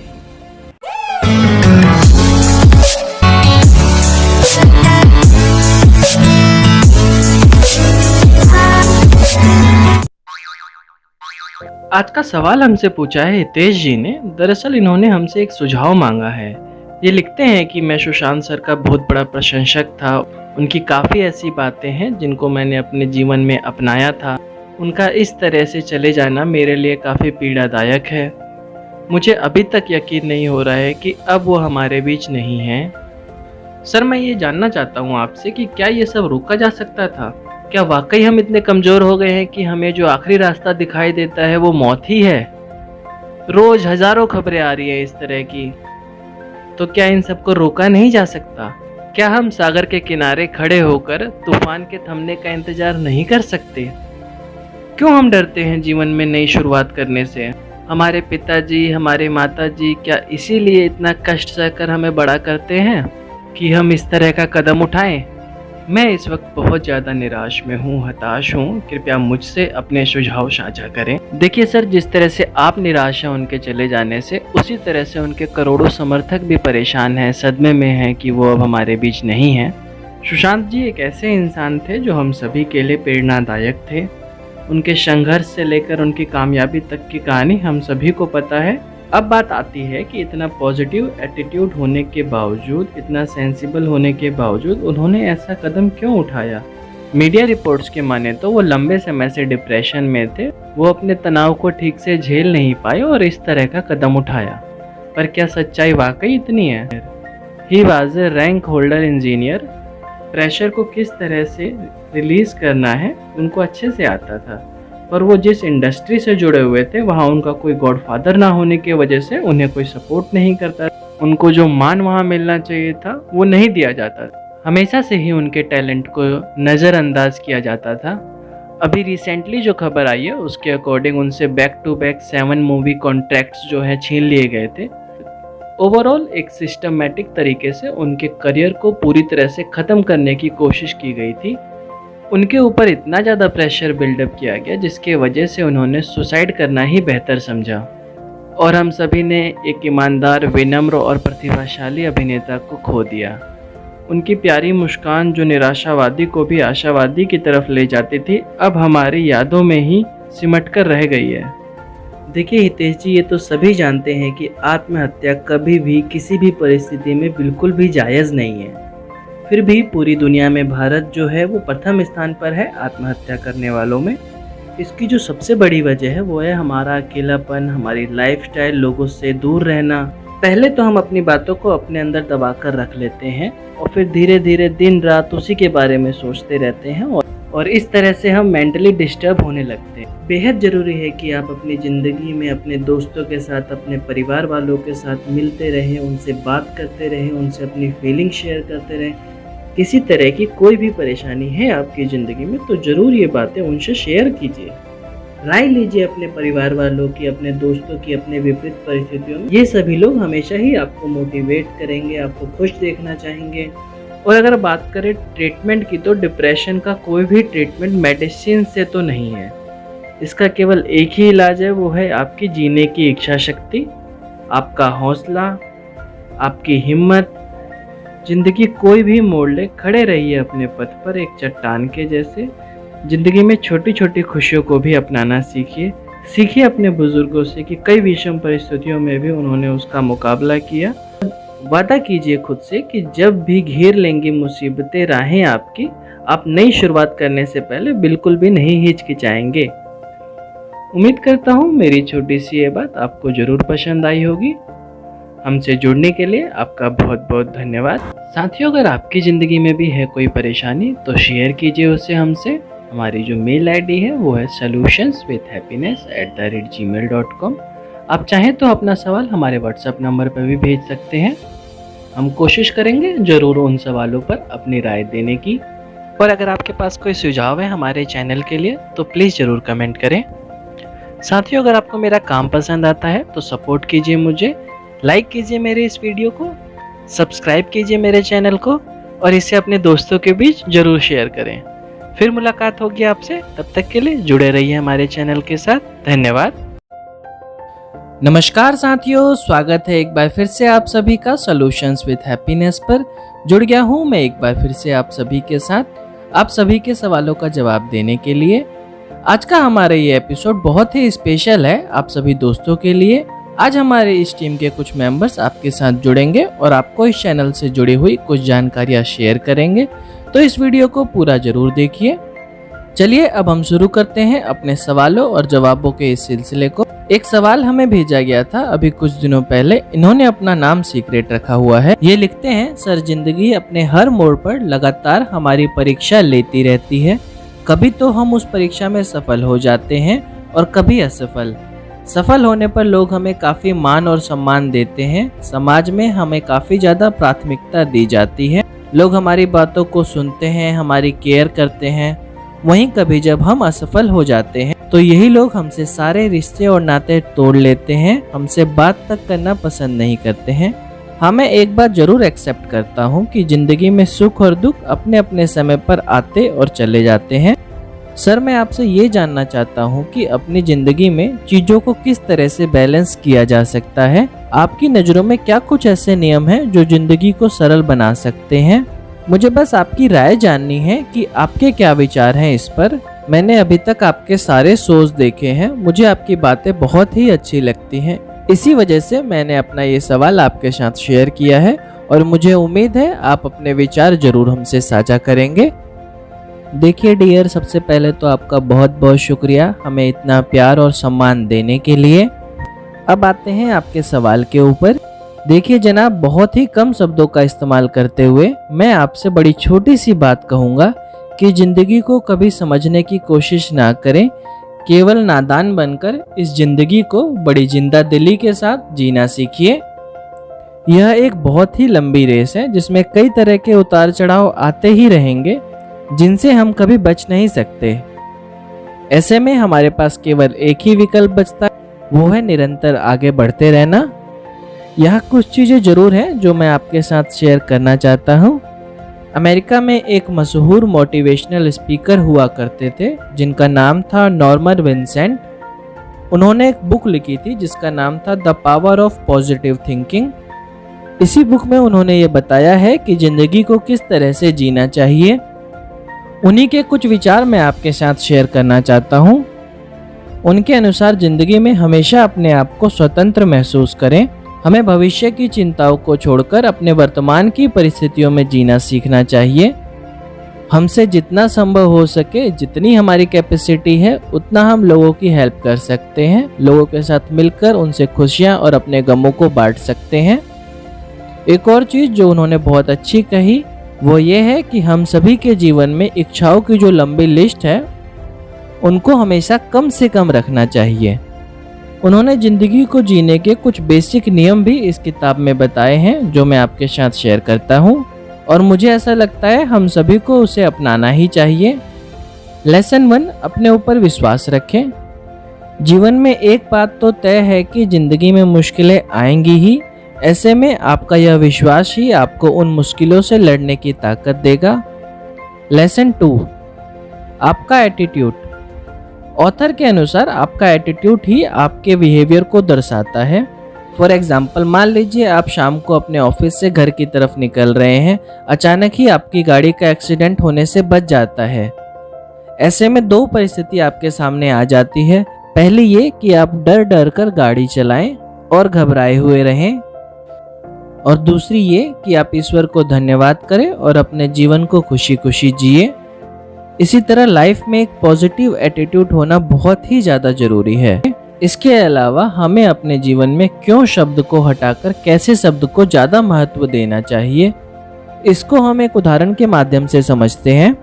आज का सवाल हमसे पूछा है हितेश जी ने। दरअसल इन्होंने हमसे एक सुझाव मांगा है। ये लिखते हैं कि मैं सुशांत सर का बहुत बड़ा प्रशंसक था। उनकी काफ़ी ऐसी बातें हैं जिनको मैंने अपने जीवन में अपनाया था। उनका इस तरह से चले जाना मेरे लिए काफ़ी पीड़ादायक है। मुझे अभी तक यकीन नहीं हो रहा है कि अब वो हमारे बीच नहीं हैं। सर, मैं ये जानना चाहता हूँ आपसे कि क्या ये सब रोका जा सकता था? क्या वाकई हम इतने कमज़ोर हो गए हैं कि हमें जो आखिरी रास्ता दिखाई देता है वो मौत ही है? रोज़ हज़ारों खबरें आ रही है इस तरह की, तो क्या इन सबको रोका नहीं जा सकता? क्या हम सागर के किनारे खड़े होकर तूफान के थमने का इंतज़ार नहीं कर सकते? क्यों हम डरते हैं जीवन में नई शुरुआत करने से? हमारे पिताजी, हमारे माताजी क्या इसीलिए इतना कष्ट सहकर हमें बड़ा करते हैं कि हम इस तरह का कदम उठाएं? मैं इस वक्त बहुत ज़्यादा निराश में हूँ, हताश हूँ। कृपया मुझसे अपने सुझाव साझा करें। देखिए सर, जिस तरह से आप निराश हैं उनके चले जाने से, उसी तरह से उनके करोड़ों समर्थक भी परेशान हैं, सदमे में हैं कि वो अब हमारे बीच नहीं हैं। सुशांत जी एक ऐसे इंसान थे जो हम सभी के लिए प्रेरणादायक थे। उनके संघर्ष से लेकर उनकी कामयाबी तक की कहानी हम सभी को पता है। अब बात आती है कि इतना पॉजिटिव एटीट्यूड होने के बावजूद, इतना सेंसिबल होने के बावजूद उन्होंने ऐसा कदम क्यों उठाया? मीडिया रिपोर्ट्स के माने तो वो लंबे समय से डिप्रेशन में थे। वो अपने तनाव को ठीक से झेल नहीं पाए और इस तरह का कदम उठाया। पर क्या सच्चाई वाकई इतनी है? He was A rank holder engineer. Pressure को किस तरह से रिलीज करना है उनको अच्छे से आता था, पर वो जिस इंडस्ट्री से जुड़े हुए थे वहाँ उनका कोई गॉडफादर ना होने की वजह से उन्हें कोई सपोर्ट नहीं करता। उनको जो मान वहाँ मिलना चाहिए था वो नहीं दिया जाता। हमेशा से ही उनके टैलेंट को नज़रअंदाज किया जाता था। अभी रिसेंटली जो खबर आई है उसके अकॉर्डिंग उनसे back to back 7 movie contracts जो है छीन लिए गए थे। ओवरऑल एक सिस्टमेटिक तरीके से उनके करियर को पूरी तरह से ख़त्म करने की कोशिश की गई थी। उनके ऊपर इतना ज़्यादा प्रेशर बिल्डअप किया गया जिसके वजह से उन्होंने सुसाइड करना ही बेहतर समझा। और हम सभी ने एक ईमानदार, विनम्र और प्रतिभाशाली अभिनेता को खो दिया। उनकी प्यारी मुस्कान जो निराशावादी को भी आशावादी की तरफ ले जाती थी, अब हमारी यादों में ही सिमट कर रह गई है। देखिए हितेश जी, ये तो सभी जानते हैं कि आत्महत्या कभी भी किसी भी परिस्थिति में बिल्कुल भी जायज़ नहीं है। फिर भी पूरी दुनिया में भारत जो है वो प्रथम स्थान पर है आत्महत्या करने वालों में। इसकी जो सबसे बड़ी वजह है वो है हमारा अकेलापन, हमारी लाइफस्टाइल, लोगों से दूर रहना। पहले तो हम अपनी बातों को अपने अंदर दबा कर रख लेते हैं और फिर धीरे धीरे दिन रात उसी के बारे में सोचते रहते हैं और इस तरह से हम मेंटली डिस्टर्ब होने लगते हैं। बेहद ज़रूरी है कि आप अपनी ज़िंदगी में अपने दोस्तों के साथ, अपने परिवार वालों के साथ मिलते रहें, उनसे बात करते रहें, उनसे अपनी फीलिंग शेयर करते रहें। किसी तरह की कोई भी परेशानी है आपकी ज़िंदगी में तो ज़रूर ये बातें उनसे शेयर कीजिए। राय लीजिए अपने परिवार वालों की, अपने दोस्तों की, अपने विपरीत परिस्थितियों में। ये सभी लोग हमेशा ही आपको मोटिवेट करेंगे, आपको खुश देखना चाहेंगे। और अगर बात करें ट्रीटमेंट की, तो डिप्रेशन का कोई भी ट्रीटमेंट मेडिसिन से तो नहीं है। इसका केवल एक ही इलाज है, वो है आपकी जीने की इच्छा शक्ति, आपका हौसला, आपकी हिम्मत। जिंदगी कोई भी मोड़ ले, खड़े रहिए अपने पथ पर एक चट्टान के जैसे। जिंदगी में छोटी छोटी खुशियों को भी अपनाना सीखिए अपने बुजुर्गों से कि कई विषम परिस्थितियों में भी उन्होंने उसका मुकाबला किया। वादा कीजिए खुद से कि जब भी घेर लेंगी मुसीबतें राहें आपकी, आप नई शुरुआत करने से पहले बिल्कुल भी नहीं हिचकिचाएंगे। उम्मीद करता हूँ मेरी छोटी सी ये बात आपको ज़रूर पसंद आई होगी। हमसे जुड़ने के लिए आपका बहुत बहुत धन्यवाद। साथियों, अगर आपकी ज़िंदगी में भी है कोई परेशानी तो शेयर कीजिए उसे हमसे। हमारी जो मेल आईडी है वो है solutions@gmail.com। आप चाहें तो अपना सवाल हमारे व्हाट्सएप नंबर पर भी भेज सकते हैं। हम कोशिश करेंगे ज़रूर उन सवालों पर अपनी राय देने की। और अगर आपके पास कोई सुझाव है हमारे चैनल के लिए तो प्लीज़ ज़रूर कमेंट करें। साथियों, अगर आपको मेरा काम पसंद आता है तो सपोर्ट कीजिए मुझे, लाइक कीजिए मेरे इस वीडियो को, सब्सक्राइब कीजिए मेरे चैनल को और इसे अपने दोस्तों के बीच ज़रूर शेयर करें। फिर मुलाकात होगी आपसे, तब तक के लिए जुड़े रहिए हमारे चैनल के साथ। धन्यवाद। नमस्कार साथियों, स्वागत है एक बार फिर से आप सभी का सॉल्यूशंस विद हैप्पीनेस पर। जुड़ गया हूँ मैं एक बार फिर से आप सभी के साथ, आप सभी के सवालों का जवाब देने के लिए। आज का हमारा ये एपिसोड बहुत ही स्पेशल है आप सभी दोस्तों के लिए। आज हमारे इस टीम के कुछ मेंबर्स आपके साथ जुड़ेंगे और आपको इस चैनल से जुड़ी हुई कुछ जानकारियाँ शेयर करेंगे, तो इस वीडियो को पूरा जरूर देखिए। चलिए अब हम शुरू करते हैं अपने सवालों और जवाबों के इस सिलसिले को। एक सवाल हमें भेजा गया था अभी कुछ दिनों पहले। इन्होंने अपना नाम सीक्रेट रखा हुआ है। ये लिखते हैं, सर जिंदगी अपने हर मोड़ पर लगातार हमारी परीक्षा लेती रहती है। कभी तो हम उस परीक्षा में सफल हो जाते हैं और कभी असफल। सफल होने पर लोग हमें काफ़ी मान और सम्मान देते हैं। समाज में हमें काफ़ी ज़्यादा प्राथमिकता दी जाती है। लोग हमारी बातों को सुनते हैं, हमारी केयर करते हैं। वहीं कभी जब हम असफल हो जाते हैं तो यही लोग हमसे सारे रिश्ते और नाते तोड़ लेते हैं, हमसे बात तक करना पसंद नहीं करते हैं। हाँ, मैं एक बात जरूर एक्सेप्ट करता हूँ कि ज़िंदगी में सुख और दुख अपने अपने समय पर आते और चले जाते हैं। सर, मैं आपसे ये जानना चाहता हूँ कि अपनी ज़िंदगी में चीज़ों को किस तरह से बैलेंस किया जा सकता है। आपकी नज़रों में क्या कुछ ऐसे नियम हैं जो ज़िंदगी को सरल बना सकते हैं? मुझे बस आपकी राय जाननी है कि आपके क्या विचार हैं इस पर। मैंने अभी तक आपके सारे शोज देखे हैं, मुझे आपकी बातें बहुत ही अच्छी लगती हैं। इसी वजह से मैंने अपना ये सवाल आपके साथ शेयर किया है और मुझे उम्मीद है आप अपने विचार जरूर हमसे साझा करेंगे। देखिए डियर, सबसे पहले तो आपका बहुत बहुत शुक्रिया हमें इतना प्यार और सम्मान देने के लिए। अब आते हैं आपके सवाल के ऊपर। देखिए जनाब, बहुत ही कम शब्दों का इस्तेमाल करते हुए मैं आपसे बड़ी छोटी सी बात कहूँगा कि ज़िंदगी को कभी समझने की कोशिश ना करें। केवल नादान बनकर इस ज़िंदगी को बड़ी जिंदा दिली के साथ जीना सीखिए। यह एक बहुत ही लंबी रेस है जिसमें कई तरह के उतार चढ़ाव आते ही रहेंगे, जिनसे हम कभी बच नहीं सकते। ऐसे में हमारे पास केवल एक ही विकल्प बचता है, वो है निरंतर आगे बढ़ते रहना। यहाँ कुछ चीज़ें जरूर हैं जो मैं आपके साथ शेयर करना चाहता हूँ। अमेरिका में एक मशहूर मोटिवेशनल स्पीकर हुआ करते थे जिनका नाम था नॉर्मन विंसेंट। उन्होंने एक बुक लिखी थी जिसका नाम था the power of positive thinking. इसी बुक में उन्होंने ये बताया है कि ज़िंदगी को किस तरह से जीना चाहिए। उन्हीं के कुछ विचार मैं आपके साथ शेयर करना चाहता हूँ। उनके अनुसार ज़िंदगी में हमेशा अपने आप को स्वतंत्र महसूस करें। हमें भविष्य की चिंताओं को छोड़कर अपने वर्तमान की परिस्थितियों में जीना सीखना चाहिए। हमसे जितना संभव हो सके, जितनी हमारी कैपेसिटी है, उतना हम लोगों की हेल्प कर सकते हैं। लोगों के साथ मिलकर उनसे खुशियां और अपने गमों को बांट सकते हैं। एक और चीज़ जो उन्होंने बहुत अच्छी कही वो ये है कि हम सभी के जीवन में इच्छाओं की जो लंबी लिस्ट है उनको हमेशा कम से कम रखना चाहिए। उन्होंने ज़िंदगी को जीने के कुछ बेसिक नियम भी इस किताब में बताए हैं जो मैं आपके साथ शेयर करता हूँ और मुझे ऐसा लगता है हम सभी को उसे अपनाना ही चाहिए। लेसन 1, अपने ऊपर विश्वास रखें। जीवन में एक बात तो तय है कि ज़िंदगी में मुश्किलें आएंगी ही। ऐसे में आपका यह विश्वास ही आपको उन मुश्किलों से लड़ने की ताकत देगा। लेसन 2, आपका एटीट्यूड। ऑथर के अनुसार आपका एटीट्यूड ही आपके बिहेवियर को दर्शाता है। फॉर एग्जाम्पल, मान लीजिए आप शाम को अपने ऑफिस से घर की तरफ निकल रहे हैं, अचानक ही आपकी गाड़ी का एक्सीडेंट होने से बच जाता है। ऐसे में दो परिस्थिति आपके सामने आ जाती है। पहली ये कि आप डर डर कर गाड़ी चलाएं और घबराए हुए रहें, और दूसरी ये कि आप ईश्वर को धन्यवाद करें और अपने जीवन को खुशी खुशी जिए। इसी तरह लाइफ में एक पॉजिटिव एटीट्यूड होना बहुत ही ज़्यादा जरूरी है। इसके अलावा हमें अपने जीवन में क्यों शब्द को हटाकर कैसे शब्द को ज़्यादा महत्व देना चाहिए, इसको हम एक उदाहरण के माध्यम से समझते हैं।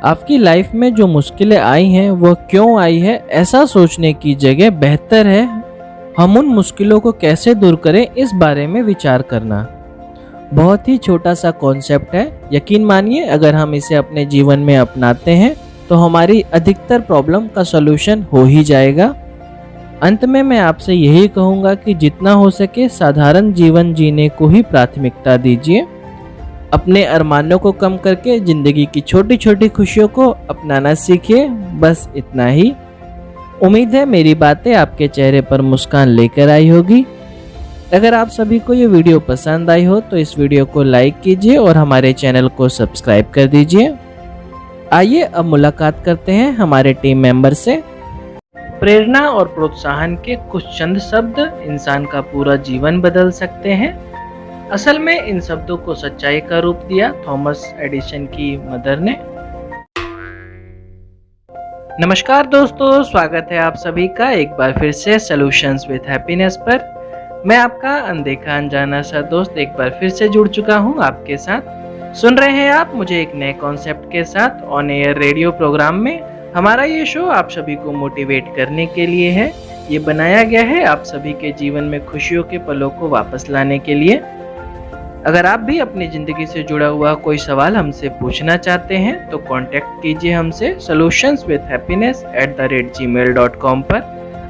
आपकी लाइफ में जो मुश्किलें आई हैं वो क्यों आई है, ऐसा सोचने की जगह बेहतर है हम उन मुश्किलों को कैसे दूर करें इस बारे में विचार करना। बहुत ही छोटा सा कॉन्सेप्ट है, यकीन मानिए अगर हम इसे अपने जीवन में अपनाते हैं तो हमारी अधिकतर प्रॉब्लम का सलूशन हो ही जाएगा। अंत में मैं आपसे यही कहूँगा कि जितना हो सके साधारण जीवन जीने को ही प्राथमिकता दीजिए। अपने अरमानों को कम करके ज़िंदगी की छोटी छोटी खुशियों को अपनाना सीखिए। बस इतना ही। उम्मीद है मेरी बातें आपके चेहरे पर मुस्कान लेकर आई होगी। अगर आप सभी को ये वीडियो पसंद आई हो तो इस वीडियो को लाइक कीजिए और हमारे चैनल को सब्सक्राइब कर दीजिए। आइए अब मुलाकात करते हैं हमारे टीम मेंबर से। प्रेरणा और प्रोत्साहन के कुछ चंद शब्द इंसान का पूरा जीवन बदल सकते हैं। असल में इन शब्दों को सच्चाई का रूप दिया थॉमस एडिसन की मदर ने। नमस्कार दोस्तों, स्वागत है आप सभी का एक बार फिर से सॉल्यूशंस विद हैप्पीनेस पर। मैं आपका अनदेखा अनजाना सा दोस्त एक बार फिर से जुड़ चुका हूं आपके साथ। सुन रहे हैं आप मुझे एक नए कॉन्सेप्ट के साथ ऑन एयर रेडियो प्रोग्राम में। हमारा ये शो आप सभी को मोटिवेट करने के लिए है। ये बनाया गया है आप सभी के जीवन में खुशियों के पलों को वापस लाने के लिए। अगर आप भी अपनी ज़िंदगी से जुड़ा हुआ कोई सवाल हमसे पूछना चाहते हैं तो कांटेक्ट कीजिए हमसे solutionswithhappiness@gmail.com पर।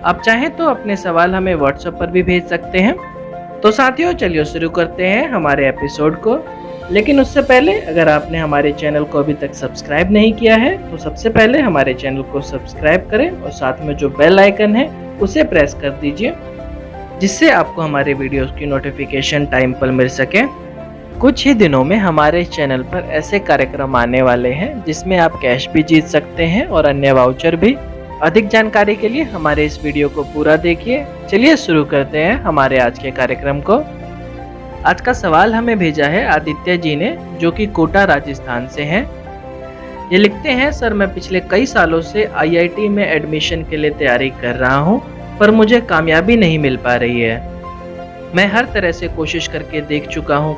आप चाहें तो अपने सवाल हमें व्हाट्सएप पर भी भेज सकते हैं। तो साथियों चलिए शुरू करते हैं हमारे एपिसोड को। लेकिन उससे पहले अगर आपने हमारे चैनल को अभी तक सब्सक्राइब नहीं किया है तो सबसे पहले हमारे चैनल को सब्सक्राइब करें और साथ में जो बेल आइकन है उसे प्रेस कर दीजिए, जिससे आपको हमारे वीडियोस की नोटिफिकेशन टाइम पर मिल सके। कुछ ही दिनों में हमारे चैनल पर ऐसे कार्यक्रम आने वाले हैं जिसमें आप कैश भी जीत सकते हैं और अन्य वाउचर भी। अधिक जानकारी के लिए हमारे इस वीडियो को पूरा देखिए। चलिए शुरू करते हैं हमारे आज के कार्यक्रम को। आज का सवाल हमें भेजा है आदित्य जी ने, जो कि कोटा राजस्थान से हैं। ये लिखते हैं, सर मैं पिछले कई सालों से IIT में एडमिशन के लिए तैयारी कर रहा हूँ, पर मुझे कामयाबी नहीं मिल पा रही है। मैं हर तरह से कोशिश करके देख चुका हूँ,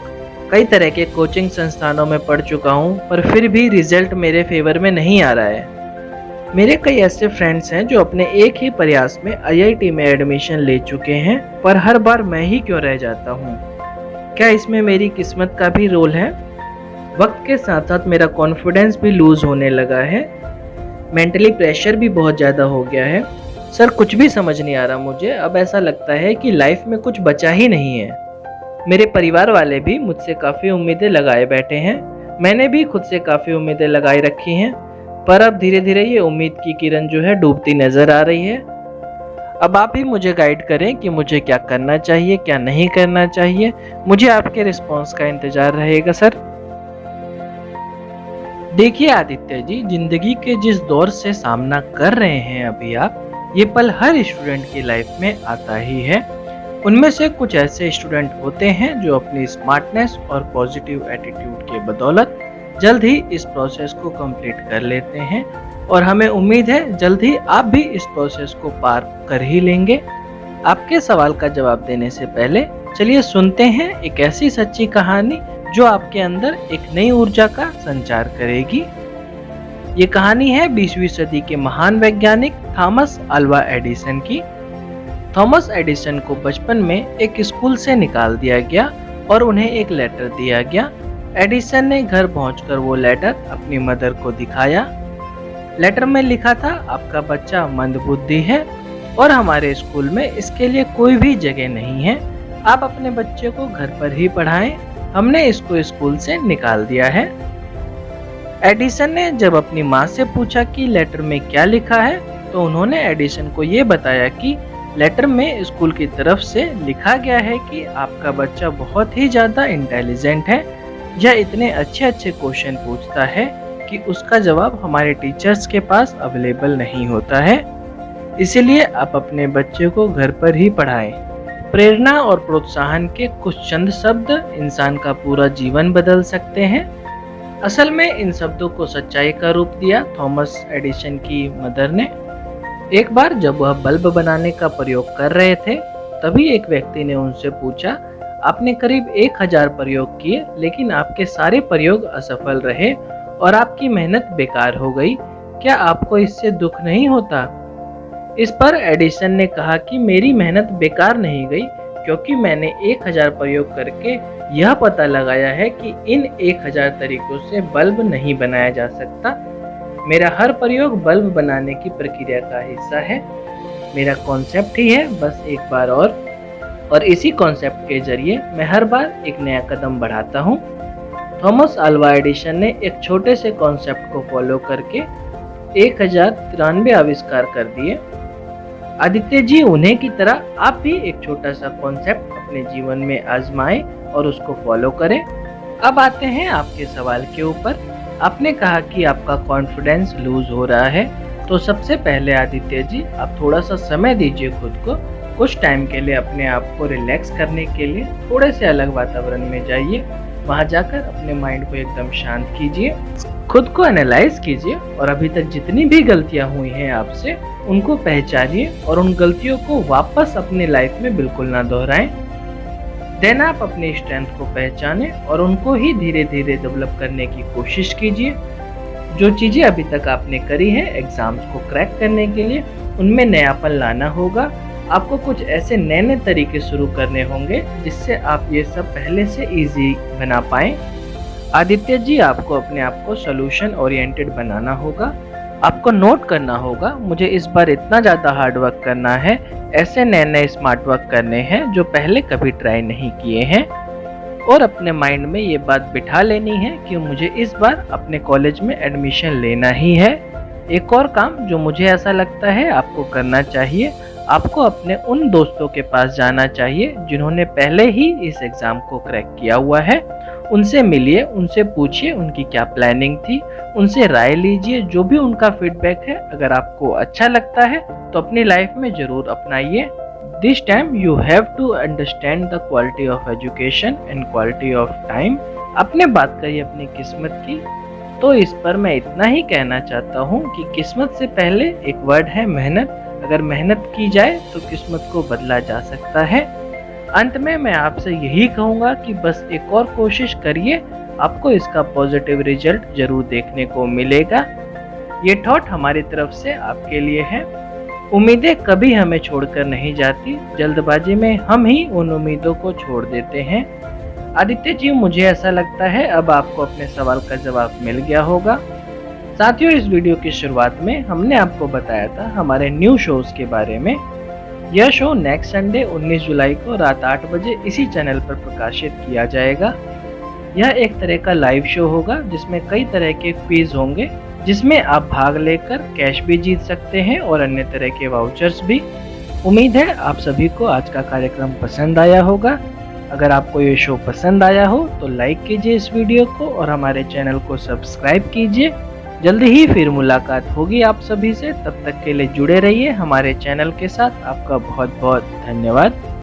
कई तरह के कोचिंग संस्थानों में पढ़ चुका हूँ, पर फिर भी रिजल्ट मेरे फेवर में नहीं आ रहा है। मेरे कई ऐसे फ्रेंड्स हैं जो अपने एक ही प्रयास में IIT में एडमिशन ले चुके हैं, पर हर बार मैं ही क्यों रह जाता हूँ। क्या इसमें मेरी किस्मत का भी रोल है? वक्त के साथ साथ मेरा कॉन्फिडेंस भी लूज होने लगा है। मेंटली प्रेशर भी बहुत ज़्यादा हो गया है। सर कुछ भी समझ नहीं आ रहा मुझे। अब ऐसा लगता है कि लाइफ में कुछ बचा ही नहीं है। मेरे परिवार वाले भी मुझसे काफ़ी उम्मीदें लगाए बैठे हैं। मैंने भी खुद से काफ़ी उम्मीदें लगाई रखी हैं, पर अब धीरे धीरे ये उम्मीद की किरण जो है डूबती नज़र आ रही है। अब आप ही मुझे गाइड करें कि मुझे क्या करना चाहिए, क्या नहीं करना चाहिए। मुझे आपके रिस्पॉन्स का इंतज़ार रहेगा सर। देखिए आदित्य जी, जिंदगी के जिस दौर से सामना कर रहे हैं अभी आप, ये पल हर स्टूडेंट की लाइफ में आता ही है। उनमें से कुछ ऐसे स्टूडेंट होते हैं जो अपनी स्मार्टनेस और पॉजिटिव एटीट्यूड के बदौलत जल्द ही इस प्रोसेस को कंप्लीट कर लेते हैं, और हमें उम्मीद है जल्द ही आप भी इस प्रोसेस को पार कर ही लेंगे। आपके सवाल का जवाब देने से पहले चलिए सुनते हैं एक ऐसी सच्ची कहानी जो आपके अंदर एक नई ऊर्जा का संचार करेगी। ये कहानी है 20वीं सदी के महान वैज्ञानिक थॉमस अल्वा एडिसन की। थॉमस एडिसन को बचपन में एक स्कूल से निकाल दिया गया और उन्हें एक लेटर दिया गया। एडिसन ने घर पहुंचकर वो लेटर अपनी मदर को दिखाया। लेटर में लिखा था, आपका बच्चा मंदबुद्धि है और हमारे स्कूल में इसके लिए कोई भी जगह नहीं है। आप अपने बच्चे को घर पर ही पढ़ाएं। हमने इसको स्कूल से निकाल दिया है। एडिसन ने जब अपनी माँ से पूछा कि लेटर में क्या लिखा है, तो उन्होंने एडिसन को ये बताया कि लेटर में स्कूल की तरफ से लिखा गया है कि आपका बच्चा बहुत ही ज़्यादा इंटेलिजेंट है। यह इतने अच्छे अच्छे क्वेश्चन पूछता है कि उसका जवाब हमारे टीचर्स के पास अवेलेबल नहीं होता है। इसीलिए आप अपने बच्चे को घर पर ही पढ़ाएं। प्रेरणा और प्रोत्साहन के कुछ चंद शब्द इंसान का पूरा जीवन बदल सकते हैं। असल में इन शब्दों को सच्चाई का रूप दिया थॉमस एडिसन की मदर ने। एक बार जब वह बल्ब बनाने का प्रयोग कर रहे थे, तभी एक व्यक्ति ने उनसे पूछा, आपने करीब 1000 प्रयोग किए, लेकिन आपके सारे प्रयोग असफल रहे और आपकी मेहनत बेकार हो गई। क्या आपको इससे दुख नहीं होता? इस पर एडिसन ने कहा कि मेरी मेहनत बेकार नहीं गई, क्योंकि मैंने 1000 प्रयोग करके यह पता लगाया है कि इन 1000 तरीकों से बल्ब नहीं बनाया जा सकता। मेरा हर प्रयोग बल्ब बनाने की प्रक्रिया का हिस्सा है। मेरा कॉन्सेप्ट ही है बस एक बार और इसी कॉन्सेप्ट के जरिए मैं हर बार एक नया कदम बढ़ाता हूँ। थॉमस अल्वा एडिसन ने एक छोटे से कॉन्सेप्ट को फॉलो करके 1093 आविष्कार कर दिए। आदित्य जी, उन्हें की तरह आप भी एक छोटा सा कॉन्सेप्ट अपने जीवन में आजमाएं और उसको फॉलो करें। अब आते हैं आपके सवाल के ऊपर। आपने कहा कि आपका कॉन्फिडेंस लूज हो रहा है, तो सबसे पहले आदित्य जी आप थोड़ा सा समय दीजिए खुद को। कुछ टाइम के लिए अपने आप को रिलैक्स करने के लिए थोड़े से अलग वातावरण में जाइए। वहां जाकर अपने माइंड को एकदम शांत कीजिए, खुद को एनालाइज कीजिए और अभी तक जितनी भी गलतियां हुई हैं आपसे उनको पहचानिए और उन गलतियों को वापस अपनी लाइफ में बिल्कुल ना दोहराएं। देन आप अपनी स्ट्रेंथ को पहचानें और उनको ही धीरे धीरे डेवलप करने की कोशिश कीजिए। जो चीजें अभी तक आपने करी हैं एग्जाम्स को क्रैक करने के लिए, उनमें नयापन लाना होगा। आपको कुछ ऐसे नए नए तरीके शुरू करने होंगे जिससे आप ये सब पहले से इजी बना पाएं। आदित्य जी, आपको अपने आप को सोल्यूशन ओरिएंटेड बनाना होगा। आपको नोट करना होगा, मुझे इस बार इतना ज़्यादा हार्ड वर्क करना है, ऐसे नए नए स्मार्ट वर्क करने हैं जो पहले कभी ट्राई नहीं किए हैं। और अपने माइंड में ये बात बिठा लेनी है कि मुझे इस बार अपने कॉलेज में एडमिशन लेना ही है। एक और काम जो मुझे ऐसा लगता है आपको करना चाहिए, आपको अपने उन दोस्तों के पास जाना चाहिए जिन्होंने पहले ही इस एग्ज़ाम को क्रैक किया हुआ है। उनसे मिलिए, उनसे पूछिए उनकी क्या प्लानिंग थी, उनसे राय लीजिए। जो भी उनका फीडबैक है अगर आपको अच्छा लगता है तो अपनी लाइफ में ज़रूर अपनाइए। This time you have to understand the quality of education and quality of time. आपने बात करी अपनी किस्मत की, तो इस पर मैं इतना ही कहना चाहता हूँ कि किस्मत से पहले एक वर्ड है मेहनत। अगर मेहनत की जाए तो किस्मत को बदला जा सकता है। अंत में मैं आपसे यही कहूँगा कि बस एक और कोशिश करिए, आपको इसका पॉजिटिव रिजल्ट जरूर देखने को मिलेगा। ये थॉट हमारी तरफ से आपके लिए है। उम्मीदें कभी हमें छोड़कर नहीं जाती, जल्दबाजी में हम ही उन उम्मीदों को छोड़ देते हैं। आदित्य जी, मुझे ऐसा लगता है अब आपको अपने सवाल का जवाब मिल गया होगा। साथियों, इस वीडियो की शुरुआत में हमने आपको बताया था हमारे न्यू शोज के बारे में। यह शो नेक्स्ट संडे 19 जुलाई को रात 8 बजे इसी चैनल पर प्रकाशित किया जाएगा। यह एक तरह का लाइव शो होगा जिसमें कई तरह के क्विज होंगे, जिसमें आप भाग लेकर कैश भी जीत सकते हैं और अन्य तरह के वाउचर्स भी। उम्मीद है आप सभी को आज का कार्यक्रम पसंद आया होगा। अगर आपको ये शो पसंद आया हो तो लाइक कीजिए इस वीडियो को और हमारे चैनल को सब्सक्राइब कीजिए। जल्दी ही फिर मुलाकात होगी आप सभी से, तब तक के लिए जुड़े रहिए हमारे चैनल के साथ। आपका बहुत बहुत धन्यवाद।